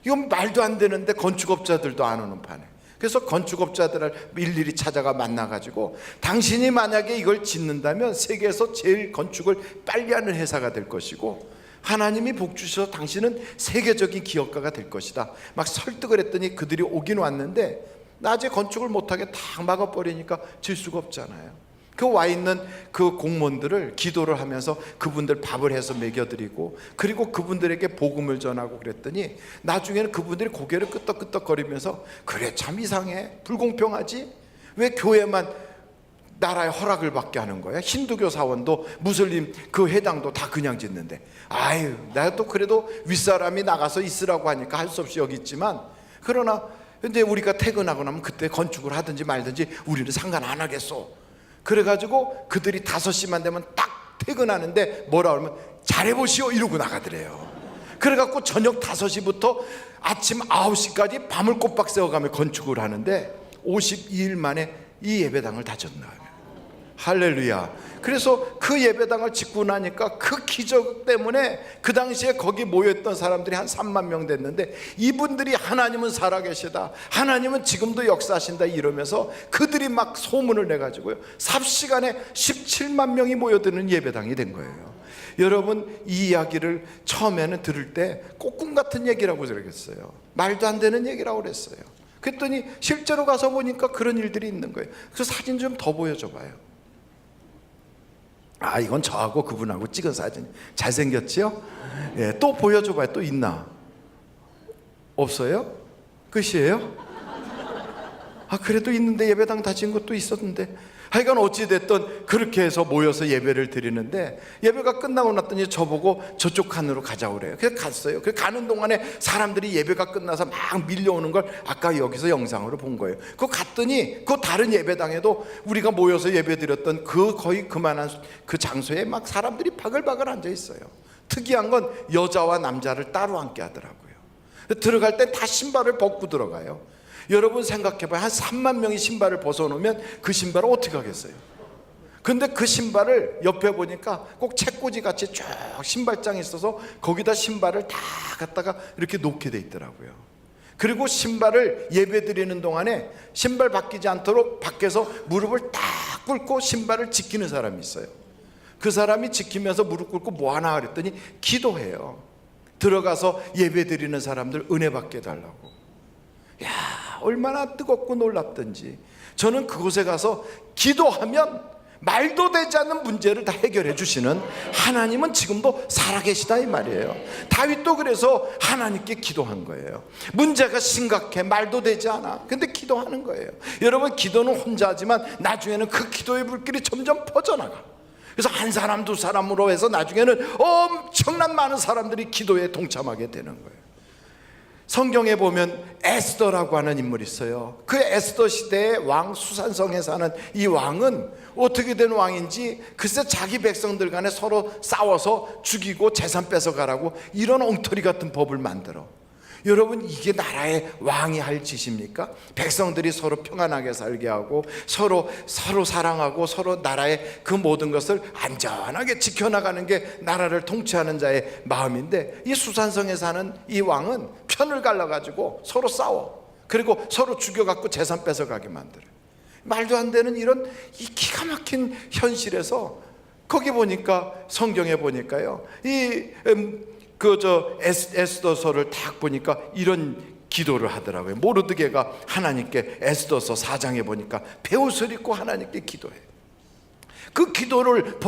이건 말도 안 되는데 건축업자들도 안 오는 판에. 그래서 건축업자들을 일일이 찾아가 만나가지고 당신이 만약에 이걸 짓는다면 세계에서 제일 건축을 빨리 하는 회사가 될 것이고 하나님이 복 주셔서 당신은 세계적인 기업가가 될 것이다. 막 설득을 했더니 그들이 오긴 왔는데 낮에 건축을 못하게 다 막아버리니까 질 수가 없잖아요. 그 와 있는 그 공무원들을 기도를 하면서 그분들 밥을 해서 먹여드리고 그리고 그분들에게 복음을 전하고 그랬더니 나중에는 그분들이 고개를 끄덕끄덕거리면서 그래 참 이상해, 불공평하지? 왜 교회만 나라의 허락을 받게 하는 거야? 힌두교 사원도 무슬림 그 회당도 다 그냥 짓는데 아유 내가 또 그래도 윗사람이 나가서 있으라고 하니까 할 수 없이 여기 있지만 그러나 근데 우리가 퇴근하고 나면 그때 건축을 하든지 말든지 우리는 상관 안 하겠어. 그래가지고 그들이 5시만 되면 딱 퇴근하는데 뭐라 그러면 잘해보시오 이러고 나가더래요. 그래갖고 저녁 5시부터 아침 9시까지 밤을 꼬박 새워가며 건축을 하는데 52일 만에 이 예배당을 다 졌나요. 할렐루야. 그래서 그 예배당을 짓고 나니까 그 기적 때문에 그 당시에 거기 모였던 사람들이 한 3만 명 됐는데 이분들이 하나님은 살아계시다, 하나님은 지금도 역사하신다 이러면서 그들이 막 소문을 내가지고요 삽시간에 17만 명이 모여드는 예배당이 된 거예요. 여러분 이 이야기를 처음에는 들을 때 꼬꿈 같은 얘기라고 그러겠어요. 말도 안 되는 얘기라고 그랬어요. 그랬더니 실제로 가서 보니까 그런 일들이 있는 거예요. 그래서 사진 좀 더 보여줘 봐요. 아 이건 저하고 그분하고 찍은 사진. 잘생겼지요? 예, 또 보여줘 봐요. 또 있나? 없어요? 끝이에요? 아 그래도 있는데 예배당 다진 것도 있었는데 하여간 어찌됐든 그렇게 해서 모여서 예배를 드리는데 예배가 끝나고 났더니 저보고 저쪽 칸으로 가자고 그래요. 그래서 갔어요. 그래서 가는 동안에 사람들이 예배가 끝나서 막 밀려오는 걸 아까 여기서 영상으로 본 거예요. 그거 갔더니 그 다른 예배당에도 우리가 모여서 예배 드렸던 그 거의 그만한 그 장소에 막 사람들이 바글바글 앉아 있어요. 특이한 건 여자와 남자를 따로 앉게 하더라고요. 들어갈 때 다 신발을 벗고 들어가요. 여러분 생각해봐요. 한 3만 명이 신발을 벗어놓으면 그 신발을 어떻게 하겠어요? 근데 그 신발을 옆에 보니까 꼭 책꽂이 같이 쭉 신발장이 있어서 거기다 신발을 다 갖다가 이렇게 놓게 돼 있더라고요. 그리고 신발을 예배 드리는 동안에 신발 바뀌지 않도록 밖에서 무릎을 딱 꿇고 신발을 지키는 사람이 있어요. 그 사람이 지키면서 무릎 꿇고 뭐 하나 그랬더니 기도해요. 들어가서 예배 드리는 사람들 은혜 받게 해달라고. 야 얼마나 뜨겁고 놀랍던지. 저는 그곳에 가서 기도하면 말도 되지 않는 문제를 다 해결해 주시는 하나님은 지금도 살아계시다 이 말이에요. 다윗도 그래서 하나님께 기도한 거예요. 문제가 심각해, 말도 되지 않아. 근데 기도하는 거예요. 여러분 기도는 혼자 하지만 나중에는 그 기도의 불길이 점점 퍼져나가. 그래서 한 사람 두 사람으로 해서 나중에는 엄청난 많은 사람들이 기도에 동참하게 되는 거예요. 성경에 보면 에스더라고 하는 인물이 있어요. 그 에스더 시대의 왕 수산성에 사는 이 왕은 어떻게 된 왕인지 글쎄 자기 백성들 간에 서로 싸워서 죽이고 재산 뺏어가라고 이런 엉터리 같은 법을 만들어. 여러분 이게 나라의 왕이 할 짓입니까? 백성들이 서로 평안하게 살게 하고 서로 사랑하고 서로 나라의 그 모든 것을 안전하게 지켜나가는 게 나라를 통치하는 자의 마음인데 이 수산성에 사는 이 왕은 편을 갈라가지고 서로 싸워. 그리고 서로 죽여갖고 재산 뺏어가게 만들어요. 말도 안 되는 이런 이 기가 막힌 현실에서 거기 보니까 성경에 보니까요 에스더서를 딱 보니까 이런 기도를 하더라고요. 모르드게가 하나님께 에스더서 4장에 보니까 베옷을 입고 하나님께 기도해. 그 기도를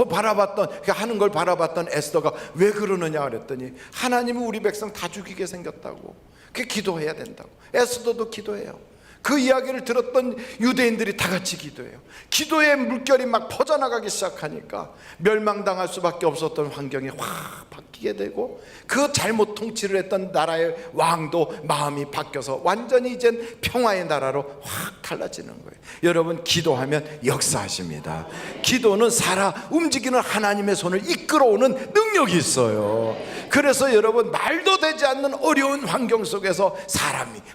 하는 걸 바라봤던 에스더가 왜 그러느냐 그랬더니 하나님은 우리 백성 다 죽이게 생겼다고. 그 기도해야 된다고. 에스더도 기도해요. 그 이야기를 들었던 유대인들이 다 같이 기도해요. 기도의 물결이 막 퍼져나가기 시작하니까 멸망당할 수밖에 없었던 환경이 확 바뀌게 되고, 그 잘못 통치를 했던 나라의 왕도 마음이 바뀌어서 완전히 이젠 평화의 나라로 확 달라지는 거예요. 여러분, 기도하면 역사하십니다. 기도는 살아 움직이는 하나님의 손을 이끌어오는 능력이 있어요. 그래서 여러분, 말도 되지 않는 어려운 환경 속에서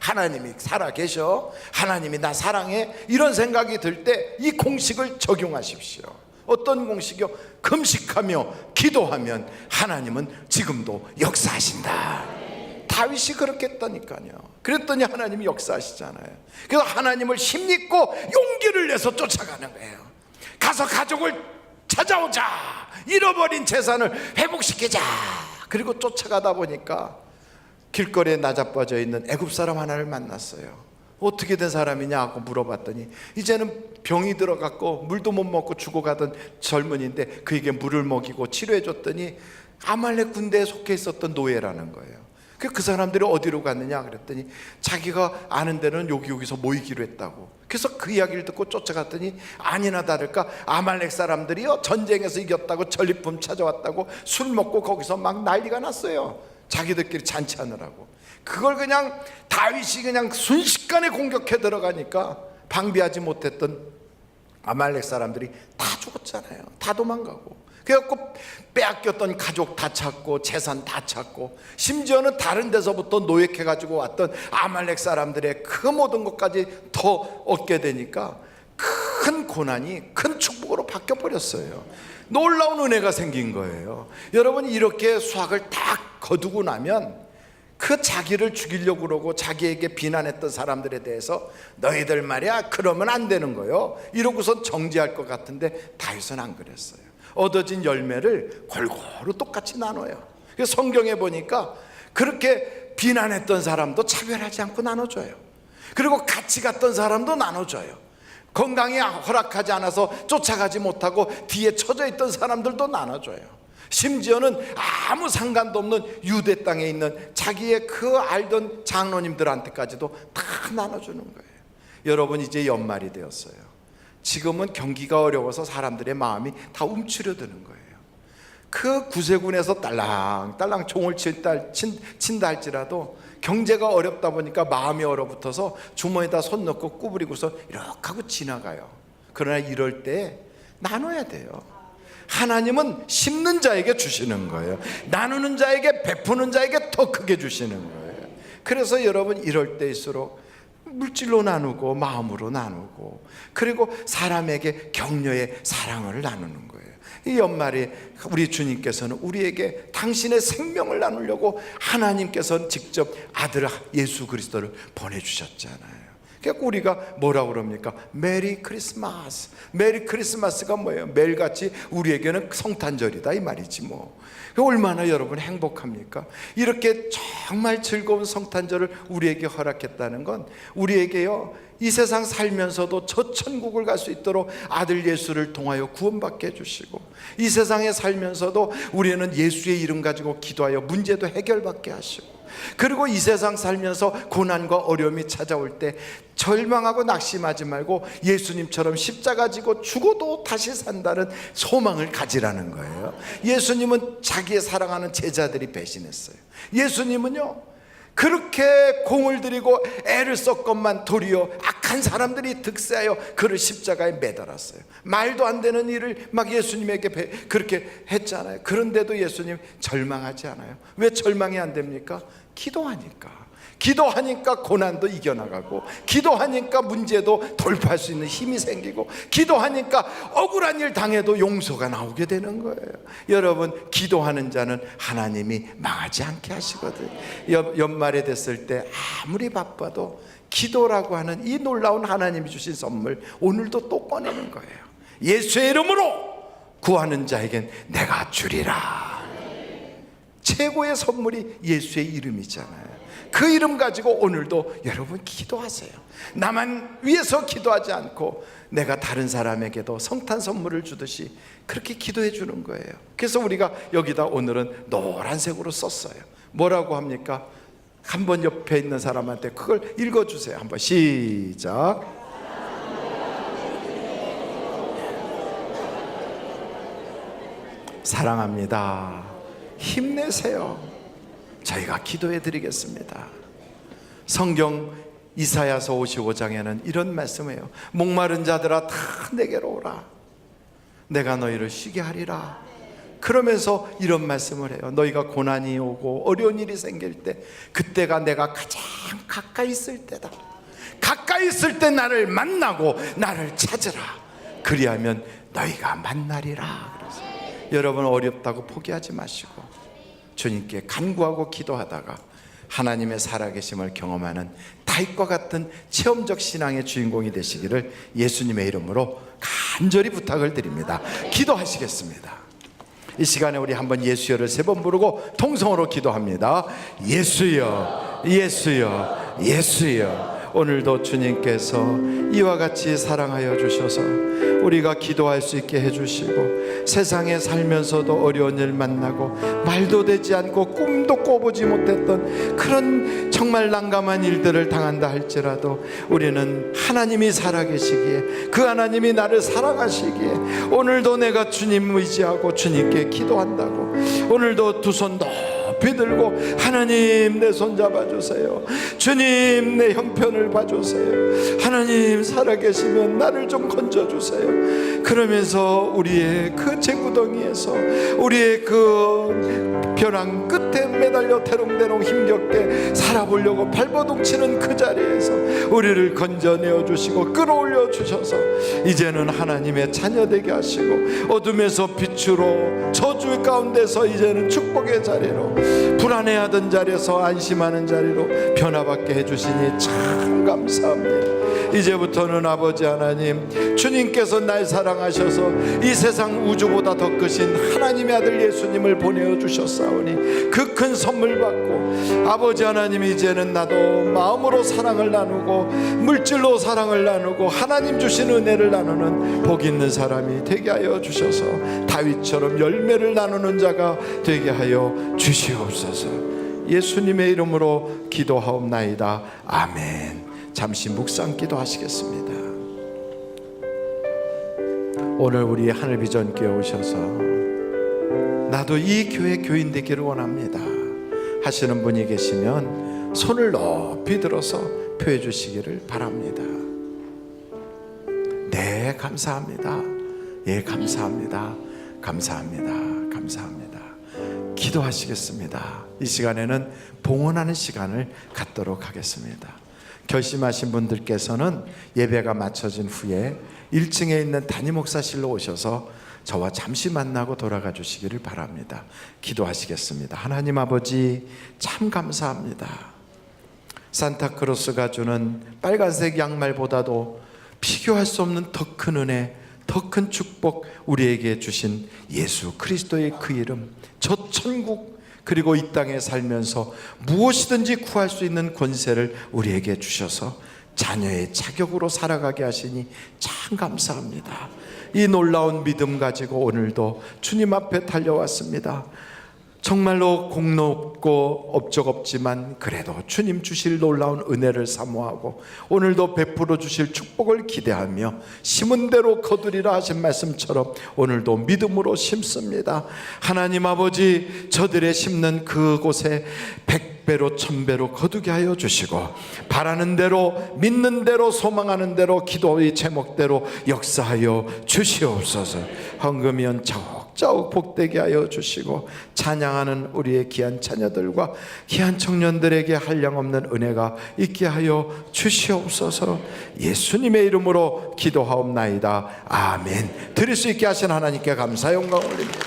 하나님이 살아계셔, 하나님이 나 사랑해, 이런 생각이 들 때 이 공식을 적용하십시오. 어떤 공식이요? 금식하며 기도하면 하나님은 지금도 역사하신다. 다윗이 그렇게 했다니까요. 그랬더니 하나님이 역사하시잖아요. 그래서 하나님을 힘입고 용기를 내서 쫓아가는 거예요. 가서 가족을 찾아오자, 잃어버린 재산을 회복시키자. 그리고 쫓아가다 보니까 길거리에 나자빠져 있는 애굽 사람 하나를 만났어요. 어떻게 된 사람이냐 하고 물어봤더니 이제는 병이 들어갔고 물도 못 먹고 죽어가던 젊은이인데 그에게 물을 먹이고 치료해 줬더니 아말렉 군대에 속해 있었던 노예라는 거예요. 그 사람들이 어디로 갔느냐 그랬더니 자기가 아는 데는 여기서 모이기로 했다고. 그래서 그 이야기를 듣고 쫓아갔더니 아니나 다를까 아말렉 사람들이요, 전쟁에서 이겼다고 전리품 찾아왔다고 술 먹고 거기서 막 난리가 났어요. 자기들끼리 잔치하느라고. 그걸 그냥 다윗이 그냥 순식간에 공격해 들어가니까 방비하지 못했던 아말렉 사람들이 다 죽었잖아요. 다 도망가고. 그래갖고 빼앗겼던 가족 다 찾고 재산 다 찾고, 심지어는 다른 데서부터 노획해가지고 왔던 아말렉 사람들의 그 모든 것까지 더 얻게 되니까 큰 고난이 큰 축복으로 바뀌어버렸어요. 놀라운 은혜가 생긴 거예요. 여러분, 이렇게 수확을 딱 거두고 나면 그 자기를 죽이려고 그러고 자기에게 비난했던 사람들에 대해서 너희들 말이야 그러면 안 되는 거요, 이러고선 정지할 것 같은데 다윗은 안 그랬어요. 얻어진 열매를 골고루 똑같이 나눠요. 그래서 성경에 보니까 그렇게 비난했던 사람도 차별하지 않고 나눠줘요. 그리고 같이 갔던 사람도 나눠줘요. 건강이 허락하지 않아서 쫓아가지 못하고 뒤에 처져 있던 사람들도 나눠줘요. 심지어는 아무 상관도 없는 유대 땅에 있는 자기의 그 알던 장로님들한테까지도 다 나눠주는 거예요. 여러분, 이제 연말이 되었어요. 지금은 경기가 어려워서 사람들의 마음이 다 움츠려드는 거예요. 그 구세군에서 딸랑딸랑 총을 친다 할지라도 경제가 어렵다 보니까 마음이 얼어붙어서 주머니에다 손 넣고 구부리고서 이렇게 하고 지나가요. 그러나 이럴 때 나눠야 돼요. 하나님은 심는 자에게 주시는 거예요. 나누는 자에게, 베푸는 자에게 더 크게 주시는 거예요. 그래서 여러분, 이럴 때일수록 물질로 나누고 마음으로 나누고, 그리고 사람에게 격려의 사랑을 나누는 거예요. 이 연말에 우리 주님께서는 우리에게 당신의 생명을 나누려고 하나님께서는 직접 아들 예수 그리스도를 보내주셨잖아요. 그러니까 우리가 뭐라고 그럽니까? 메리 크리스마스. 메리 크리스마스가 뭐예요? 매일같이 우리에게는 성탄절이다 이 말이지 뭐. 얼마나 여러분 행복합니까? 이렇게 정말 즐거운 성탄절을 우리에게 허락했다는 건 우리에게요, 이 세상 살면서도 저 천국을 갈 수 있도록 아들 예수를 통하여 구원받게 해주시고, 이 세상에 살면서도 우리는 예수의 이름 가지고 기도하여 문제도 해결받게 하시고, 그리고 이 세상 살면서 고난과 어려움이 찾아올 때 절망하고 낙심하지 말고 예수님처럼 십자가 지고 죽어도 다시 산다는 소망을 가지라는 거예요. 예수님은 자기의 사랑하는 제자들이 배신했어요. 예수님은요, 그렇게 공을 들이고 애를 썼건만 도리어 악한 사람들이 득세하여 그를 십자가에 매달았어요. 말도 안 되는 일을 막 예수님에게 그렇게 했잖아요. 그런데도 예수님 절망하지 않아요. 왜 절망이 안 됩니까? 기도하니까 고난도 이겨나가고, 기도하니까 문제도 돌파할 수 있는 힘이 생기고, 기도하니까 억울한 일 당해도 용서가 나오게 되는 거예요. 여러분, 기도하는 자는 하나님이 망하지 않게 하시거든요. 연말에 됐을 때 아무리 바빠도 기도라고 하는 이 놀라운 하나님이 주신 선물 오늘도 또 꺼내는 거예요. 예수의 이름으로 구하는 자에겐 내가 주리라. 최고의 선물이 예수의 이름이잖아요. 그 이름 가지고 오늘도 여러분 기도하세요. 나만 위해서 기도하지 않고 내가 다른 사람에게도 성탄 선물을 주듯이 그렇게 기도해 주는 거예요. 그래서 우리가 여기다 오늘은 노란색으로 썼어요. 뭐라고 합니까? 한번 옆에 있는 사람한테 그걸 읽어주세요. 한번 시작. 사랑합니다. 힘내세요. 저희가 기도해 드리겠습니다. 성경 이사야서 55장에는 이런 말씀이에요. 목마른 자들아 다 내게로 오라. 내가 너희를 쉬게 하리라. 그러면서 이런 말씀을 해요. 너희가 고난이 오고 어려운 일이 생길 때 그때가 내가 가장 가까이 있을 때다. 가까이 있을 때 나를 만나고 나를 찾으라. 그리하면 너희가 만나리라. 그래서 여러분 어렵다고 포기하지 마시고 주님께 간구하고 기도하다가 하나님의 살아계심을 경험하는 다윗과 같은 체험적 신앙의 주인공이 되시기를 예수님의 이름으로 간절히 부탁을 드립니다. 기도하시겠습니다. 이 시간에 우리 한번 예수여를 3번 부르고 통성으로 기도합니다. 예수여, 예수여, 예수여. 오늘도 주님께서 이와 같이 사랑하여 주셔서 우리가 기도할 수 있게 해주시고 세상에 살면서도 어려운 일 만나고 말도 되지 않고 꿈도 꿔보지 못했던 그런 정말 난감한 일들을 당한다 할지라도 우리는 하나님이 살아계시기에 그 하나님이 나를 사랑하시기에 오늘도 내가 주님 의지하고 주님께 기도한다고 오늘도 두 손 높이 들고 하나님 내 손 잡아주세요. 주님 내 형편을 봐주세요. 하나님 살아계시면 나를 좀 건져주세요. 그러면서 우리의 그 재구덩이에서 우리의 그 벼랑 끝에 매달려 대롱대롱 힘겹게 살아보려고 발버둥 치는 그 자리에서 우리를 건져내어 주시고 끌어올려 주셔서 이제는 하나님의 자녀 되게 하시고 어둠에서 빛으로 저주 가운데서 이제는 축복의 자리로 불안해하던 자리에서 안심하는 자리로 변화받게 해주시니 참 감사합니다. 이제부터는 아버지 하나님 주님께서 날 사랑하셔서 이 세상 우주보다 더 크신 하나님의 아들 예수님을 보내어 주셨사오니 그 큰 선물 받고 아버지 하나님 이제는 나도 마음으로 사랑을 나누고 물질로 사랑을 나누고 하나님 주신 은혜를 나누는 복 있는 사람이 되게 하여 주셔서 다윗처럼 열매를 나누는 자가 되게 하여 주시옵소서. 예수님의 이름으로 기도하옵나이다. 아멘. 잠시 묵상 기도하시겠습니다. 오늘 우리 하늘비전교회 오셔서 나도 이 교회 교인 되기를 원합니다 하시는 분이 계시면 손을 높이 들어서 표해 주시기를 바랍니다. 네, 감사합니다. 예, 감사합니다. 감사합니다. 감사합니다. 기도하시겠습니다. 이 시간에는 봉헌하는 시간을 갖도록 하겠습니다. 결심하신 분들께서는 예배가 마쳐진 후에 1층에 있는 담임 목사실로 오셔서 저와 잠시 만나고 돌아가 주시기를 바랍니다. 기도하시겠습니다. 하나님 아버지 참 감사합니다. 산타크로스가 주는 빨간색 양말보다도 비교할 수 없는 더 큰 은혜, 더 큰 축복 우리에게 주신 예수 그리스도의 그 이름, 저 천국 그리고 이 땅에 살면서 무엇이든지 구할 수 있는 권세를 우리에게 주셔서 자녀의 자격으로 살아가게 하시니 참 감사합니다. 이 놀라운 믿음 가지고 오늘도 주님 앞에 달려왔습니다. 정말로 공로 없고 업적 없지만 그래도 주님 주실 놀라운 은혜를 사모하고 오늘도 베풀어 주실 축복을 기대하며 심은 대로 거두리라 하신 말씀처럼 오늘도 믿음으로 심습니다. 하나님 아버지 저들의 심는 그곳에 100배로 1000배로 거두게 하여 주시고 바라는 대로 믿는 대로 소망하는 대로 기도의 제목대로 역사하여 주시옵소서. 헌금이연 자욱자욱 복되게 하여 주시고 찬양하는 우리의 귀한 자녀들과 귀한 청년들에게 한량없는 은혜가 있게 하여 주시옵소서. 예수님의 이름으로 기도하옵나이다. 아멘. 드릴 수 있게 하신 하나님께 감사 영광 올립니다.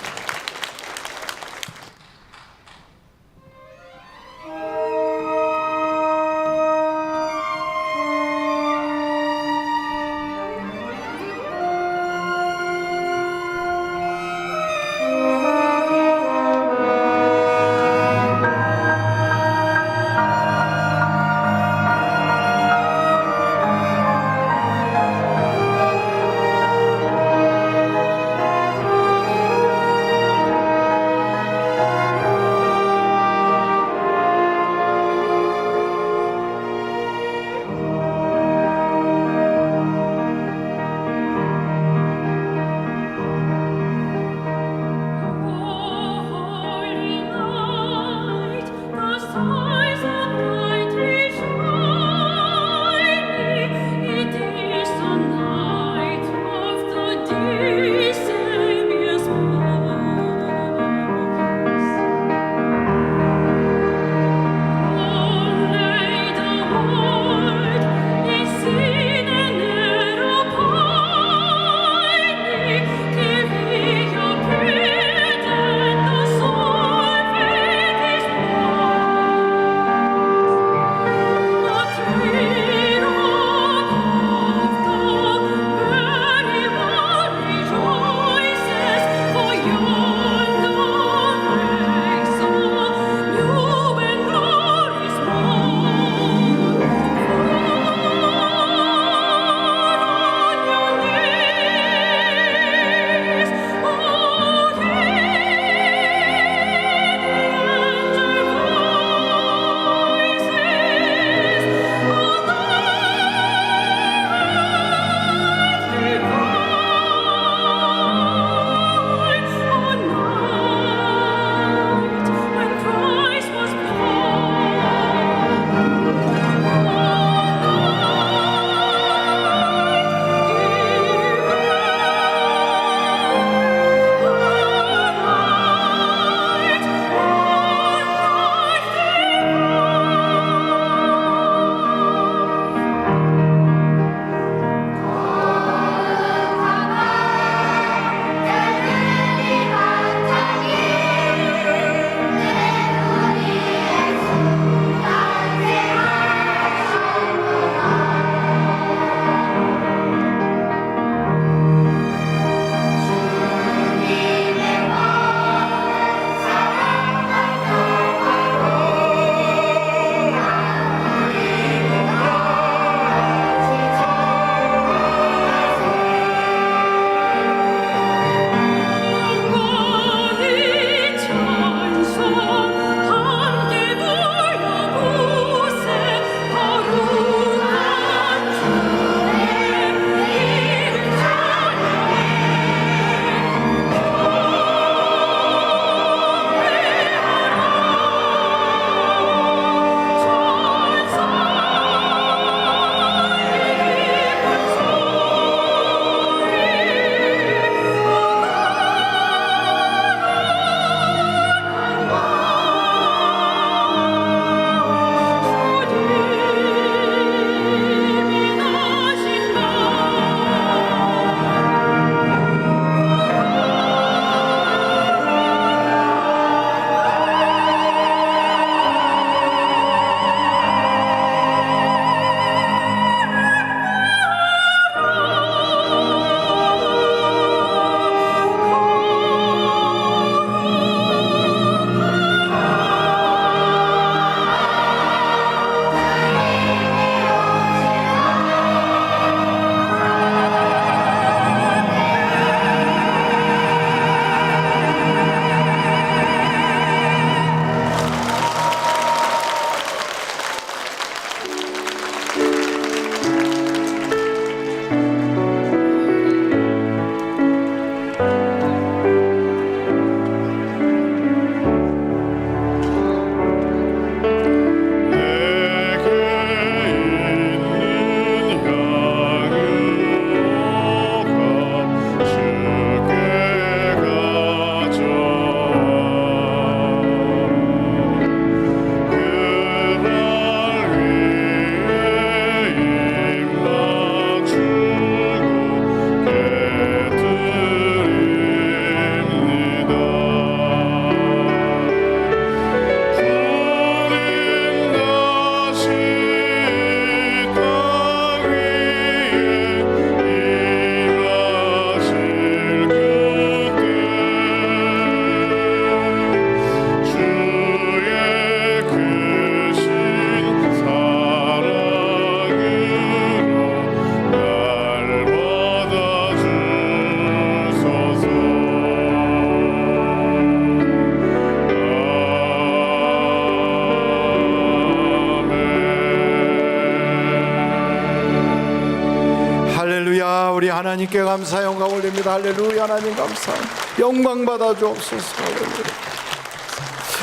하나님께 감사 영광 올립니다. 할렐루야. 하나님 감사 영광 받아 주옵소서.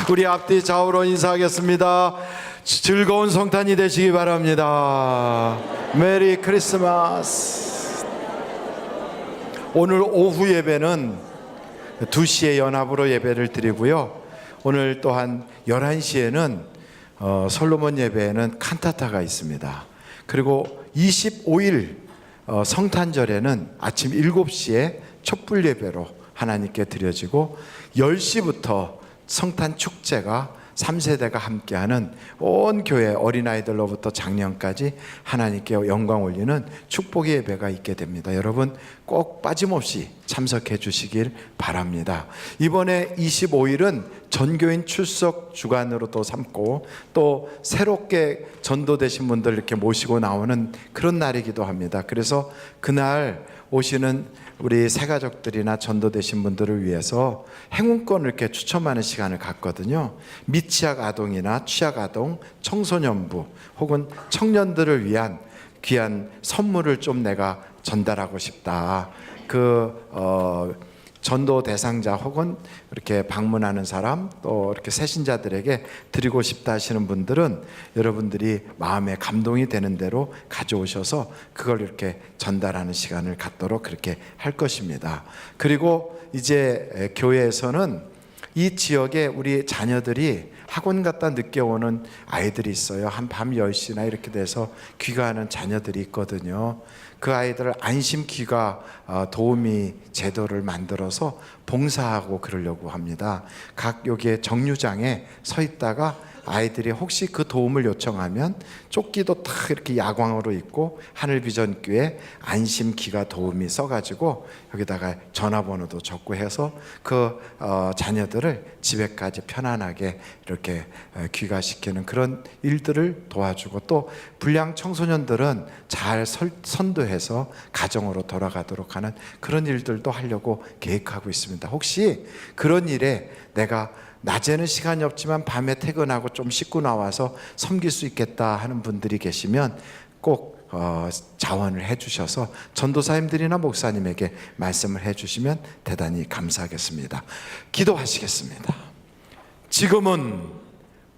우리 앞뒤 좌우로 인사하겠습니다. 즐거운 성탄이 되시기 바랍니다. 메리 크리스마스. 오늘 오후 예배는 2시에 연합으로 예배를 드리고요. 오늘 또한 11시에는 솔로몬 예배에는 칸타타가 있습니다. 그리고 25일 성탄절에는 아침 7시에 촛불 예배로 하나님께 드려지고 10시부터 성탄 축제가 3세대가 함께하는 온 교회 어린아이들로부터 장년까지 하나님께 영광 올리는 축복의 예배가 있게 됩니다. 여러분 꼭 빠짐없이 참석해 주시길 바랍니다. 이번에 25일은 전교인 출석 주간으로 또 삼고 또 새롭게 전도되신 분들 이렇게 모시고 나오는 그런 날이기도 합니다. 그래서 그날 오시는 우리 새가족들이나 전도되신 분들을 위해서 행운권을 이렇게 추첨하는 시간을 갖거든요. 미취학 아동이나 취학 아동, 청소년부 혹은 청년들을 위한 귀한 선물을 좀 내가 전달하고 싶다. 전도 대상자 혹은 이렇게 방문하는 사람 또 이렇게 새신자들에게 드리고 싶다 하시는 분들은 여러분들이 마음에 감동이 되는 대로 가져오셔서 그걸 이렇게 전달하는 시간을 갖도록 그렇게 할 것입니다. 그리고 이제 교회에서는 이 지역에 우리 자녀들이 학원 갔다 늦게 오는 아이들이 있어요. 한 밤 10시나 이렇게 돼서 귀가하는 자녀들이 있거든요. 그 아이들을 안심 귀가 도우미 제도를 만들어서 봉사하고 그러려고 합니다. 각 여기에 정류장에 서 있다가 아이들이 혹시 그 도움을 요청하면 조끼도 탁 이렇게 야광으로 입고 하늘비전교회 안심기가 도움이 써가지고 여기다가 전화번호도 적고 해서 그 자녀들을 집에까지 편안하게 이렇게 귀가시키는 그런 일들을 도와주고 또 불량 청소년들은 잘 선도해서 가정으로 돌아가도록 하는 그런 일들도 하려고 계획하고 있습니다. 혹시 그런 일에 내가 낮에는 시간이 없지만 밤에 퇴근하고 좀 씻고 나와서 섬길 수 있겠다 하는 분들이 계시면 꼭 자원을 해주셔서 전도사님들이나 목사님에게 말씀을 해주시면 대단히 감사하겠습니다. 기도하시겠습니다. 지금은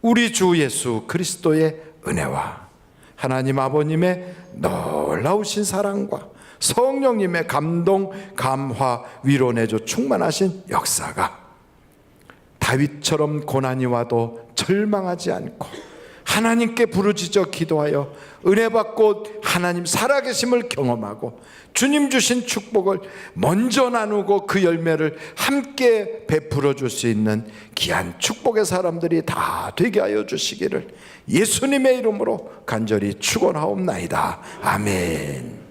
우리 주 예수 그리스도의 은혜와 하나님 아버님의 놀라우신 사랑과 성령님의 감동, 감화, 위로 내줘 충만하신 역사가 다윗처럼 고난이 와도 절망하지 않고 하나님께 부르짖어 기도하여 은혜 받고 하나님 살아계심을 경험하고 주님 주신 축복을 먼저 나누고 그 열매를 함께 베풀어 줄 수 있는 귀한 축복의 사람들이 다 되게 하여 주시기를 예수님의 이름으로 간절히 축원하옵나이다. 아멘.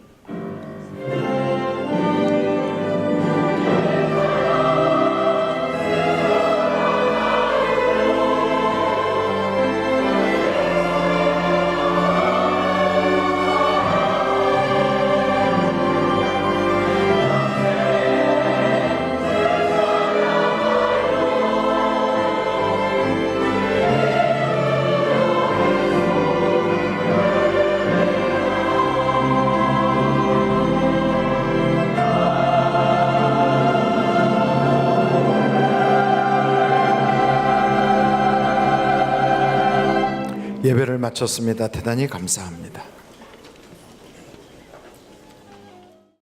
예배를 마쳤습니다. 대단히 감사합니다.